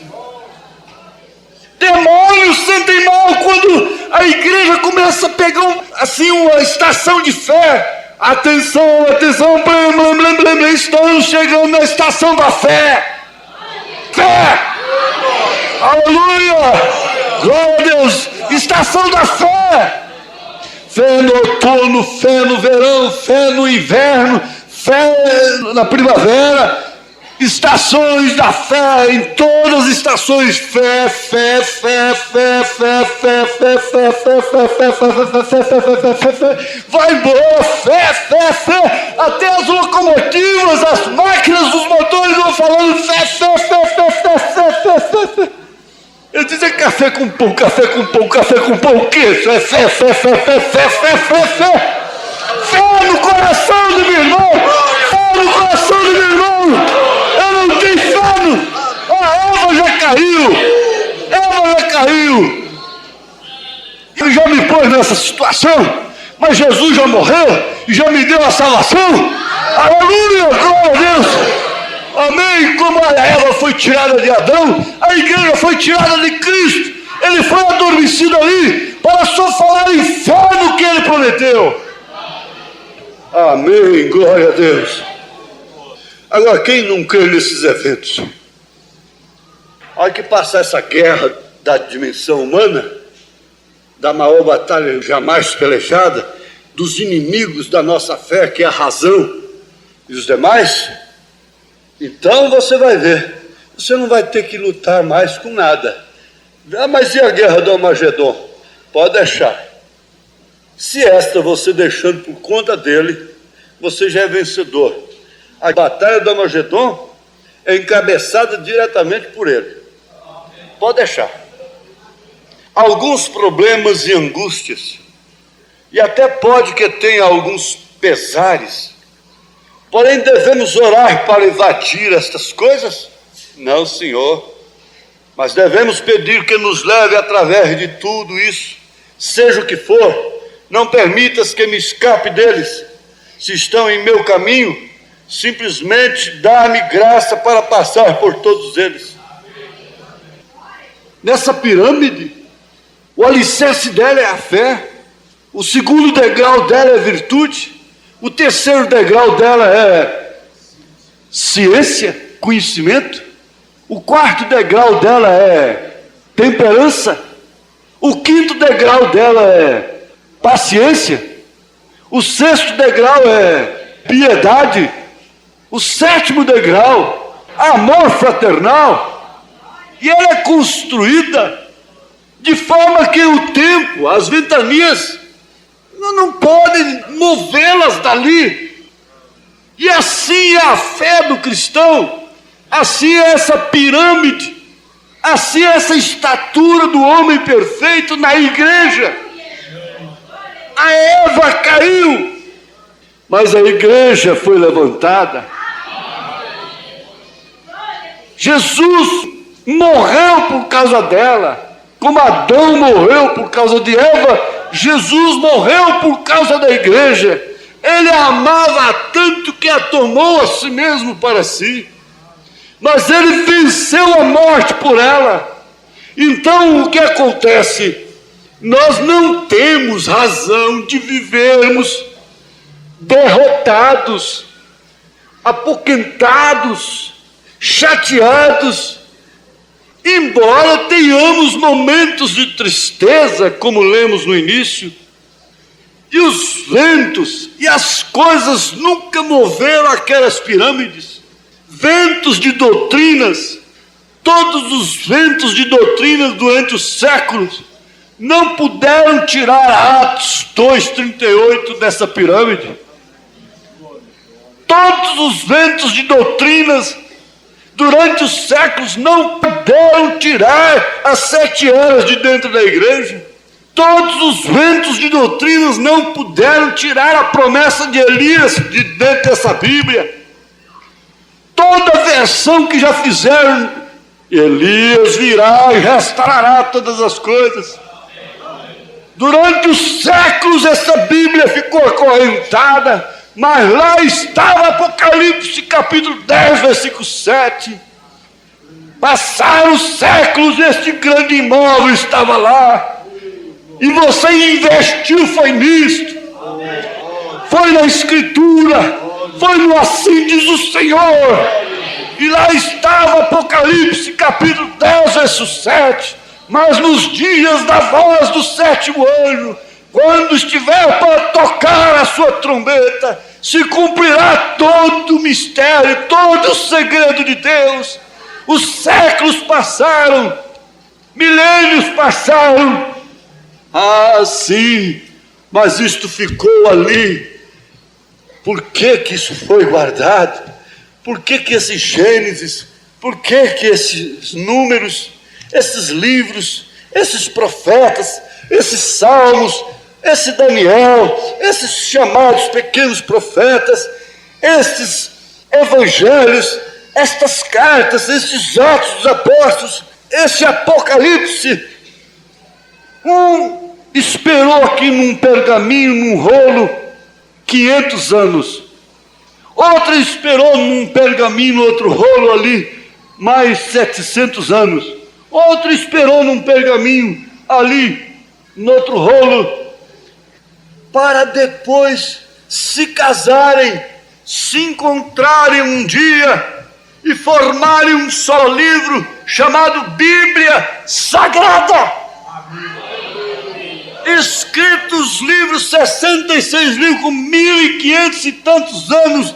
Demônios sentem mal quando a igreja começa a pegar assim uma estação de fé. Atenção, atenção, blém, blém, blém, blém, blém. Estamos chegando na estação da fé. Fé. Aleluia. Glória a Deus. Estação da fé. Fé no outono, fé no verão, fé no inverno, fé na primavera, Estações da fé, em todas as estações, fé, fé, fé, fé, fé, fé, fé, fé, fé, fé, fé, fé, fé, fé, fé, fé, vai embora, fé, fé, fé, até as locomotivas, as máquinas, os motores vão falando fé, fé, fé, fé, fé, fé, fé, fé, fé. Ele diz café com pão, café com pão, café com pão, o que? Isso é fé, fé, fé, fé, fé, fé, fé, fé. Fé no coração do meu irmão, fé no coração do meu irmão. Eu não tenho fé. A Eva já caiu. Ele já me pôs nessa situação, mas Jesus já morreu e já me deu a salvação. Aleluia, glória a Deus. Amém. Como a Eva foi tirada de Adão, a igreja foi tirada de Cristo. Ele foi adormecido ali para só falar em fé no que ele prometeu. Amém, glória a Deus. Agora, quem não crê nesses eventos? Há que passar essa guerra da dimensão humana, da maior batalha jamais pelejada, dos inimigos da nossa fé, que é a razão e os demais, então você vai ver, você não vai ter que lutar mais com nada. Ah, mas e a guerra do Armagedon? Pode deixar. Se esta você deixando por conta dele, você já é vencedor. A batalha do Armagedon é encabeçada diretamente por ele. Pode deixar. Alguns problemas e angústias, e até pode que tenha alguns pesares, porém devemos orar para evadir estas coisas? Não, Senhor, mas devemos pedir que nos leve através de tudo isso, seja o que for. Não permitas que me escape deles. Se estão em meu caminho, simplesmente dá-me graça para passar por todos eles. Nessa pirâmide, o alicerce dela é a fé, o segundo degrau dela é virtude, o terceiro degrau dela é ciência, conhecimento, o quarto degrau dela é temperança, o quinto degrau dela é paciência, o sexto degrau é piedade, o sétimo degrau, amor fraternal, e ela é construída de forma que o tempo, as ventanias, não podem movê-las dali. E assim é a fé do cristão, assim é essa pirâmide, assim é essa estatura do homem perfeito na igreja. A Eva caiu, mas a igreja foi levantada. Jesus morreu por causa dela. Como Adão morreu por causa de Eva, Jesus morreu por causa da igreja. Ele a amava tanto que a tomou a si mesmo para si. Mas ele venceu a morte por ela. Então o que acontece? Nós não temos razão de vivermos derrotados, apoquentados, chateados, embora tenhamos momentos de tristeza, como lemos no início, e os ventos e as coisas nunca moveram aquelas pirâmides, ventos de doutrinas, todos os ventos de doutrinas durante os séculos, não puderam tirar Atos 2:38 dessa pirâmide. Todos os ventos de doutrinas durante os séculos não puderam tirar as 7 eras de dentro da igreja. Todos os ventos de doutrinas não puderam tirar a promessa de Elias de dentro dessa Bíblia. Toda versão que já fizeram, Elias virá e restaurará todas as coisas. Durante os séculos essa Bíblia ficou acorrentada, mas lá estava Apocalipse capítulo 10, versículo 7. Passaram os séculos, este grande imóvel estava lá, e você investiu, foi nisto, foi na Escritura, foi no assim diz o Senhor, e lá estava Apocalipse capítulo 10, verso 7. Mas nos dias da voz do 7º anjo, quando estiver para tocar a sua trombeta, se cumprirá todo o mistério, todo o segredo de Deus. Os séculos passaram, milênios passaram. Ah, sim, mas isto ficou ali. Por que que isso foi guardado? Por que que esse Gênesis? Por que que esses números, esses livros, esses profetas, esses salmos, esse Daniel, esses chamados pequenos profetas, estes evangelhos, estas cartas, estes Atos dos Apóstolos, esse Apocalipse? Um esperou aqui num pergaminho, num rolo, 500 anos. Outro esperou num pergaminho, outro rolo ali, mais 700 anos. Outro esperou num pergaminho ali, no outro rolo, para depois se casarem, se encontrarem um dia e formarem um só livro chamado Bíblia Sagrada. Escritos livros, 66 livros com 1.500 e tantos anos,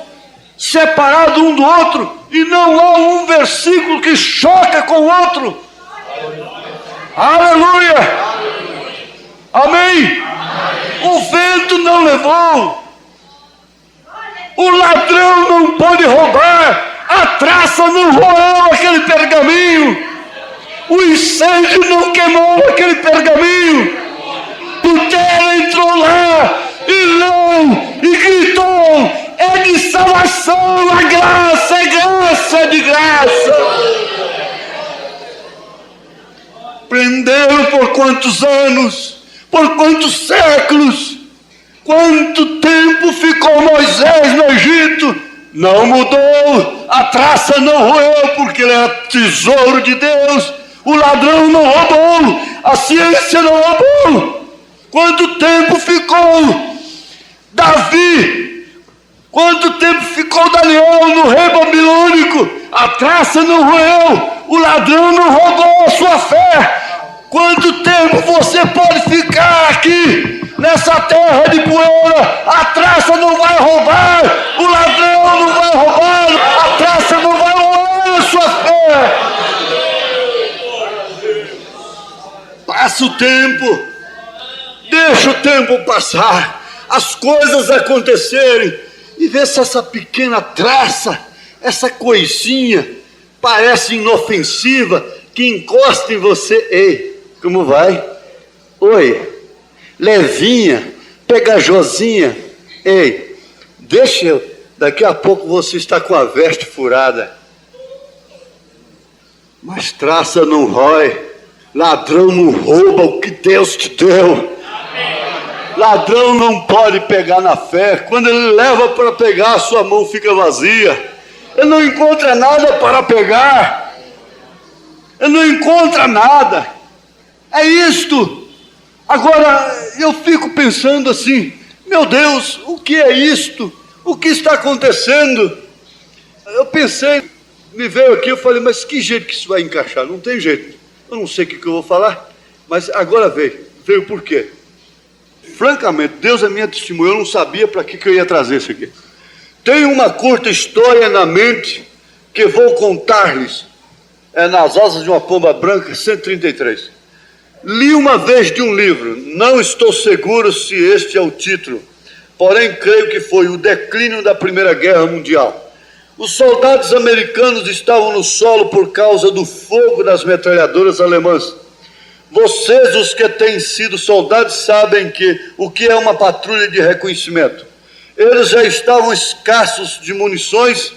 separados um do outro, e não há um versículo que choca com o outro. Aleluia! Amém? O vento não levou, o ladrão não pôde roubar, a traça não roeu aquele pergaminho, o incêndio não queimou aquele pergaminho. Lutero entrou lá e leu e gritou: é de salvação a graça, é graça de graça. Prenderam por quantos anos, por quantos séculos, quanto tempo ficou Moisés no Egito? Não mudou, a traça não roeu, porque ele era tesouro de Deus. O ladrão não roubou, a ciência não roubou. Quanto tempo ficou Davi? Quanto tempo ficou Daniel no rei babilônico? A traça não roeu, o ladrão não roubou a sua fé. Quanto tempo você pode ficar aqui nessa terra de poeira? A traça não vai roubar, o ladrão não vai roubar, a traça não vai roubar a sua fé. Passa o tempo, deixa o tempo passar, as coisas acontecerem, e vê se essa pequena traça, essa coisinha, parece inofensiva, que encosta em você. Ei, como vai? Oi, levinha, pegajosinha. Ei, deixa eu, daqui a pouco você está com a veste furada. Mas traça não rói, ladrão não rouba o que Deus te deu. Ladrão não pode pegar na fé. Quando ele leva para pegar, a sua mão fica vazia. Ele não encontra nada para pegar. Ele não encontra nada. É isto. Agora, eu fico pensando assim: meu Deus, o que é isto? O que está acontecendo? Eu pensei, me veio aqui, eu falei, mas que jeito que isso vai encaixar? Não tem jeito. Eu não sei o que eu vou falar, mas agora veio. Veio por quê? Francamente, Deus é minha testemunha, eu não sabia para que eu ia trazer isso aqui. Tenho uma curta história na mente que vou contar-lhes. É Nas Asas de uma Pomba Branca, 133. Li uma vez de um livro, não estou seguro se este é o título, porém creio que foi O Declínio da Primeira Guerra Mundial. Os soldados americanos estavam no solo por causa do fogo das metralhadoras alemãs. Vocês, os que têm sido soldados, sabem o que é uma patrulha de reconhecimento. Eles já estavam escassos de munições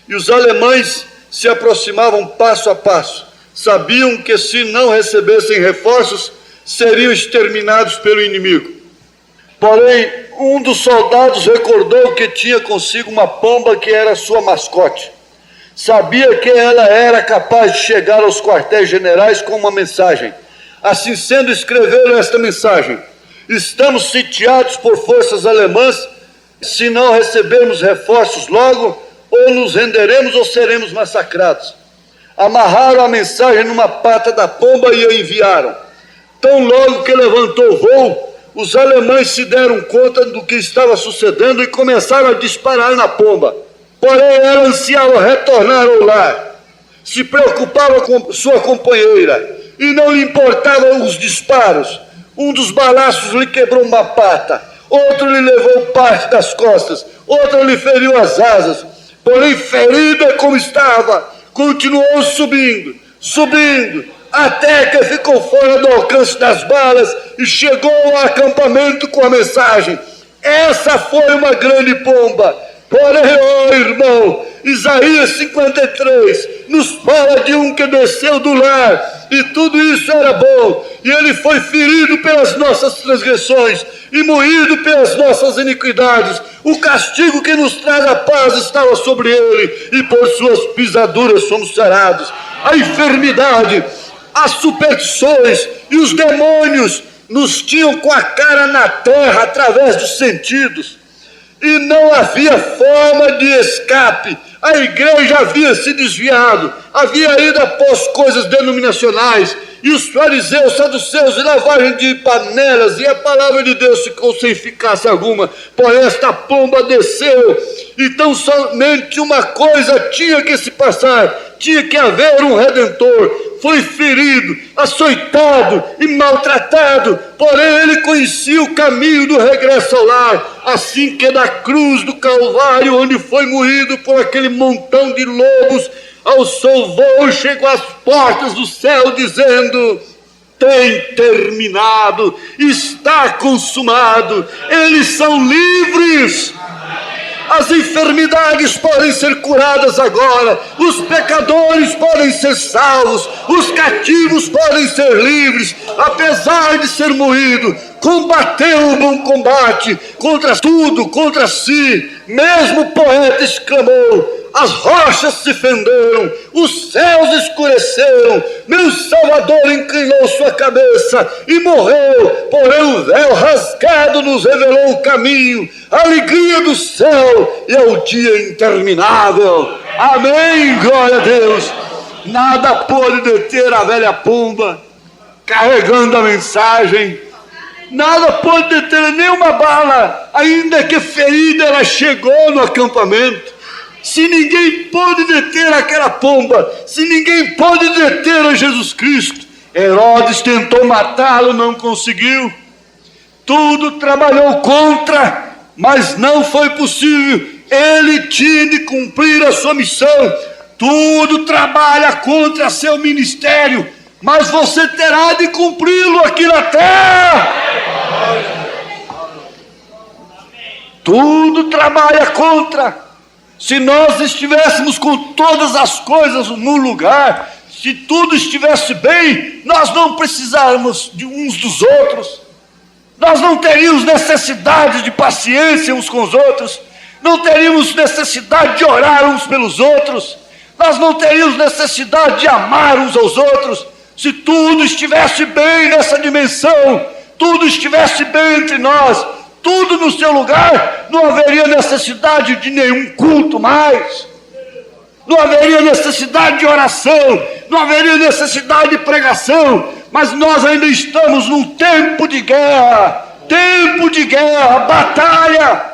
e os alemães se aproximavam passo a passo. Sabiam que se não recebessem reforços, seriam exterminados pelo inimigo. Porém, um dos soldados recordou que tinha consigo uma pomba que era sua mascote. Sabia que ela era capaz de chegar aos quartéis generais com uma mensagem. Assim sendo, escreveram esta mensagem: estamos sitiados por forças alemãs, se não recebermos reforços logo, ou nos renderemos ou seremos massacrados. Amarraram a mensagem numa pata da pomba e a enviaram. Tão logo que levantou o voo, os alemães se deram conta do que estava sucedendo e começaram a disparar na pomba. Porém, ela ansiava retornar ao lar, se preocupava com sua companheira e não lhe importavam os disparos. Um dos balaços lhe quebrou uma pata, outro lhe levou parte das costas, outro lhe feriu as asas. Porém, ferida como estava, continuou subindo, até que ficou fora do alcance das balas e chegou ao acampamento com a mensagem: essa foi uma grande pomba. Porém, ó irmão, Isaías 53 nos fala de um que desceu do lar, e tudo isso era bom, e ele foi ferido pelas nossas transgressões e moído pelas nossas iniquidades. O castigo que nos traz a paz estava sobre ele, e por suas pisaduras somos sarados. A enfermidade, as superstições e os demônios nos tinham com a cara na terra através dos sentidos, e não havia forma de escape. A igreja havia se desviado, havia ido após coisas denominacionais, e os fariseus, saduceus e lavagem de panelas, e a palavra de Deus ficou sem eficácia alguma. Por esta pomba desceu, então somente uma coisa tinha que se passar: tinha que haver um Redentor. Foi ferido, açoitado e maltratado, porém ele conhecia o caminho do regresso ao lar, assim que da cruz do Calvário, onde foi moído por aquele montão de lobos, ao seu voo chegou às portas do céu dizendo: tem terminado, está consumado. Eles são livres. As enfermidades podem ser curadas agora, os pecadores podem ser salvos, os cativos podem ser livres. Apesar de ser moído, combateu o bom combate, contra tudo, contra si. Mesmo o poeta exclamou: as rochas se fenderam, os céus escureceram, meu Salvador inclinou sua cabeça e morreu, porém o véu rasgado nos revelou o caminho, a alegria do céu e ao dia interminável. Amém, glória a Deus. Nada pôde deter a velha pomba carregando a mensagem, nada pôde deter nenhuma bala, ainda que ferida ela chegou no acampamento. Se ninguém pôde deter aquela pomba, se ninguém pôde deter a Jesus Cristo, Herodes tentou matá-lo, não conseguiu. Tudo trabalhou contra, mas não foi possível. Ele tinha de cumprir a sua missão. Tudo trabalha contra seu ministério, mas você terá de cumpri-lo aqui na terra. Tudo trabalha contra. Se nós estivéssemos com todas as coisas no lugar, se tudo estivesse bem, nós não precisávamos de uns dos outros, nós não teríamos necessidade de paciência uns com os outros, não teríamos necessidade de orar uns pelos outros, nós não teríamos necessidade de amar uns aos outros. Se tudo estivesse bem nessa dimensão, tudo estivesse bem entre nós, tudo no seu lugar, não haveria necessidade de nenhum culto mais, não haveria necessidade de oração, não haveria necessidade de pregação. Mas nós ainda estamos num tempo de guerra, batalha.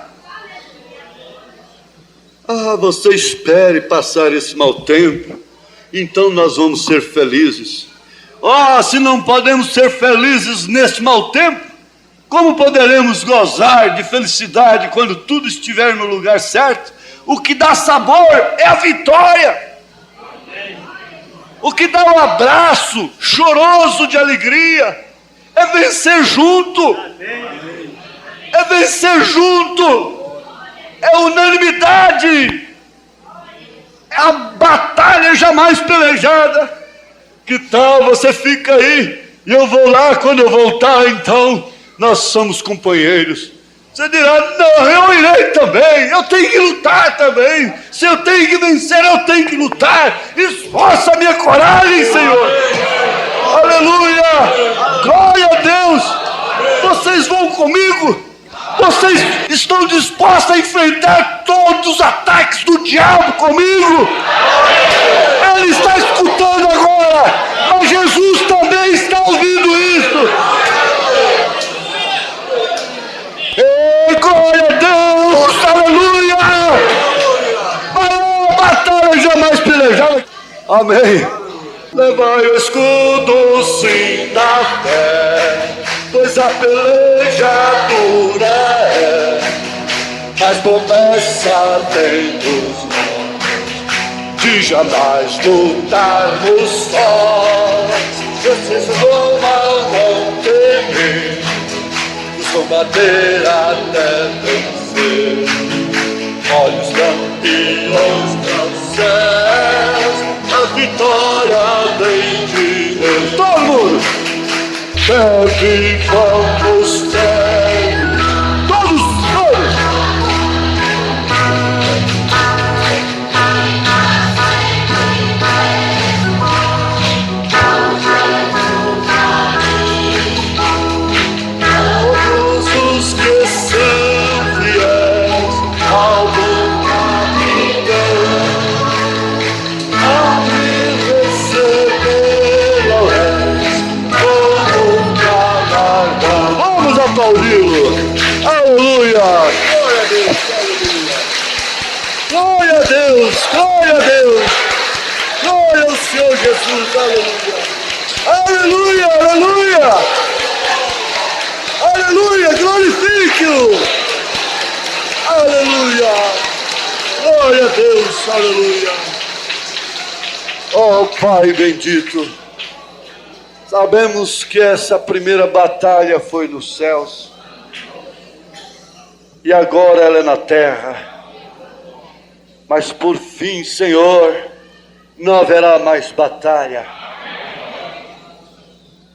Você espere passar esse mau tempo, então nós vamos ser felizes. Se não podemos ser felizes neste mau tempo, como poderemos gozar de felicidade quando tudo estiver no lugar certo? O que dá sabor é a vitória. O que dá um abraço choroso de alegria é vencer junto. É vencer junto. É unanimidade. É a batalha jamais pelejada. Que tal você fica aí e eu vou lá quando eu voltar, então nós somos companheiros. Você dirá: não, eu irei também, eu tenho que lutar também. Se eu tenho que vencer, eu tenho que lutar. Esforça a minha coragem, Senhor. Aleluia, glória a Deus. Vocês vão comigo? Vocês estão dispostos a enfrentar todos os ataques do diabo comigo? Ele está escutando agora, mas Jesus também está ouvindo isso. Amém. Levai o escudo, sim, da fé, pois a peleja dura é, mas promessa tem dos nós, de jamais lutarmos sós. Justiça do mal não temer, nos combater até vencer. Olhos campeões nos céus, a vitória vem de Deus. Todo mundo! Bebe, vamos ter. Todos, todos! Todos os que são fiéis ao bom caminho, ao me receber, vamos aplaudi-lo. Aleluia. Glória a Deus. Glória a Deus. Glória a Deus. Glória ao Senhor Jesus. Aleluia. Aleluia. Aleluia. Aleluia. Glorifique-o. Aleluia. Glória a Deus. Aleluia. Oh, Pai bendito. Sabemos que essa primeira batalha foi nos céus e agora ela é na terra. Mas por fim, Senhor, não haverá mais batalha.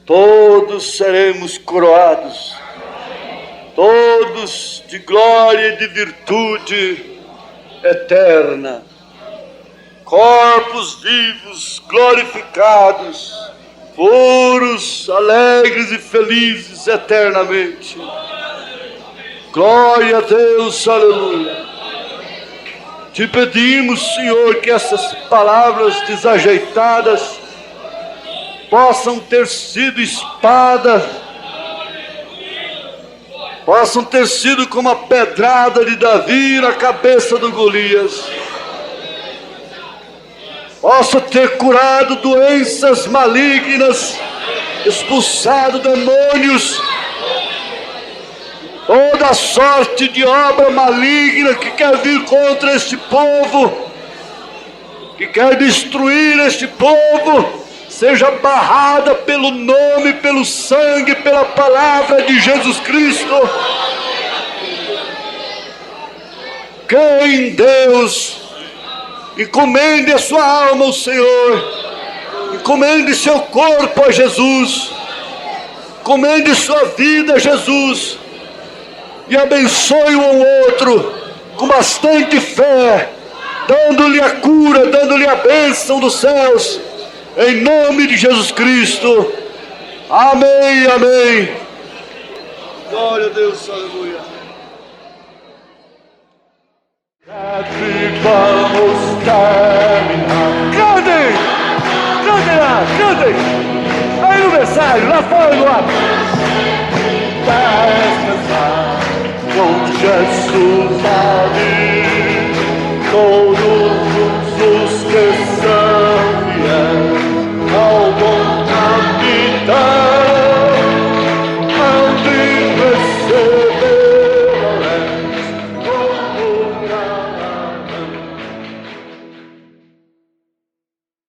Todos seremos coroados, todos de glória e de virtude eterna. Corpos vivos, glorificados, puros, alegres e felizes eternamente. Glória a Deus, aleluia. Te pedimos, Senhor, que essas palavras desajeitadas possam ter sido espada, possam ter sido como a pedrada de Davi na cabeça do Golias, possa ter curado doenças malignas, expulsado demônios, toda sorte de obra maligna que quer vir contra este povo, que quer destruir este povo, seja barrada pelo nome, pelo sangue, pela palavra de Jesus Cristo. Creia em Deus, encomende a sua alma ao Senhor, encomende seu corpo a Jesus, encomende sua vida a Jesus, e abençoe um ao outro com bastante fé, dando-lhe a cura, dando-lhe a bênção dos céus, em nome de Jesus Cristo. Amém, amém. Glória a Deus, aleluia. Vamos terminar. Cantem! Cantem lá, cantem! Aí no versário, lá fora no ar. Descansar com Jesus.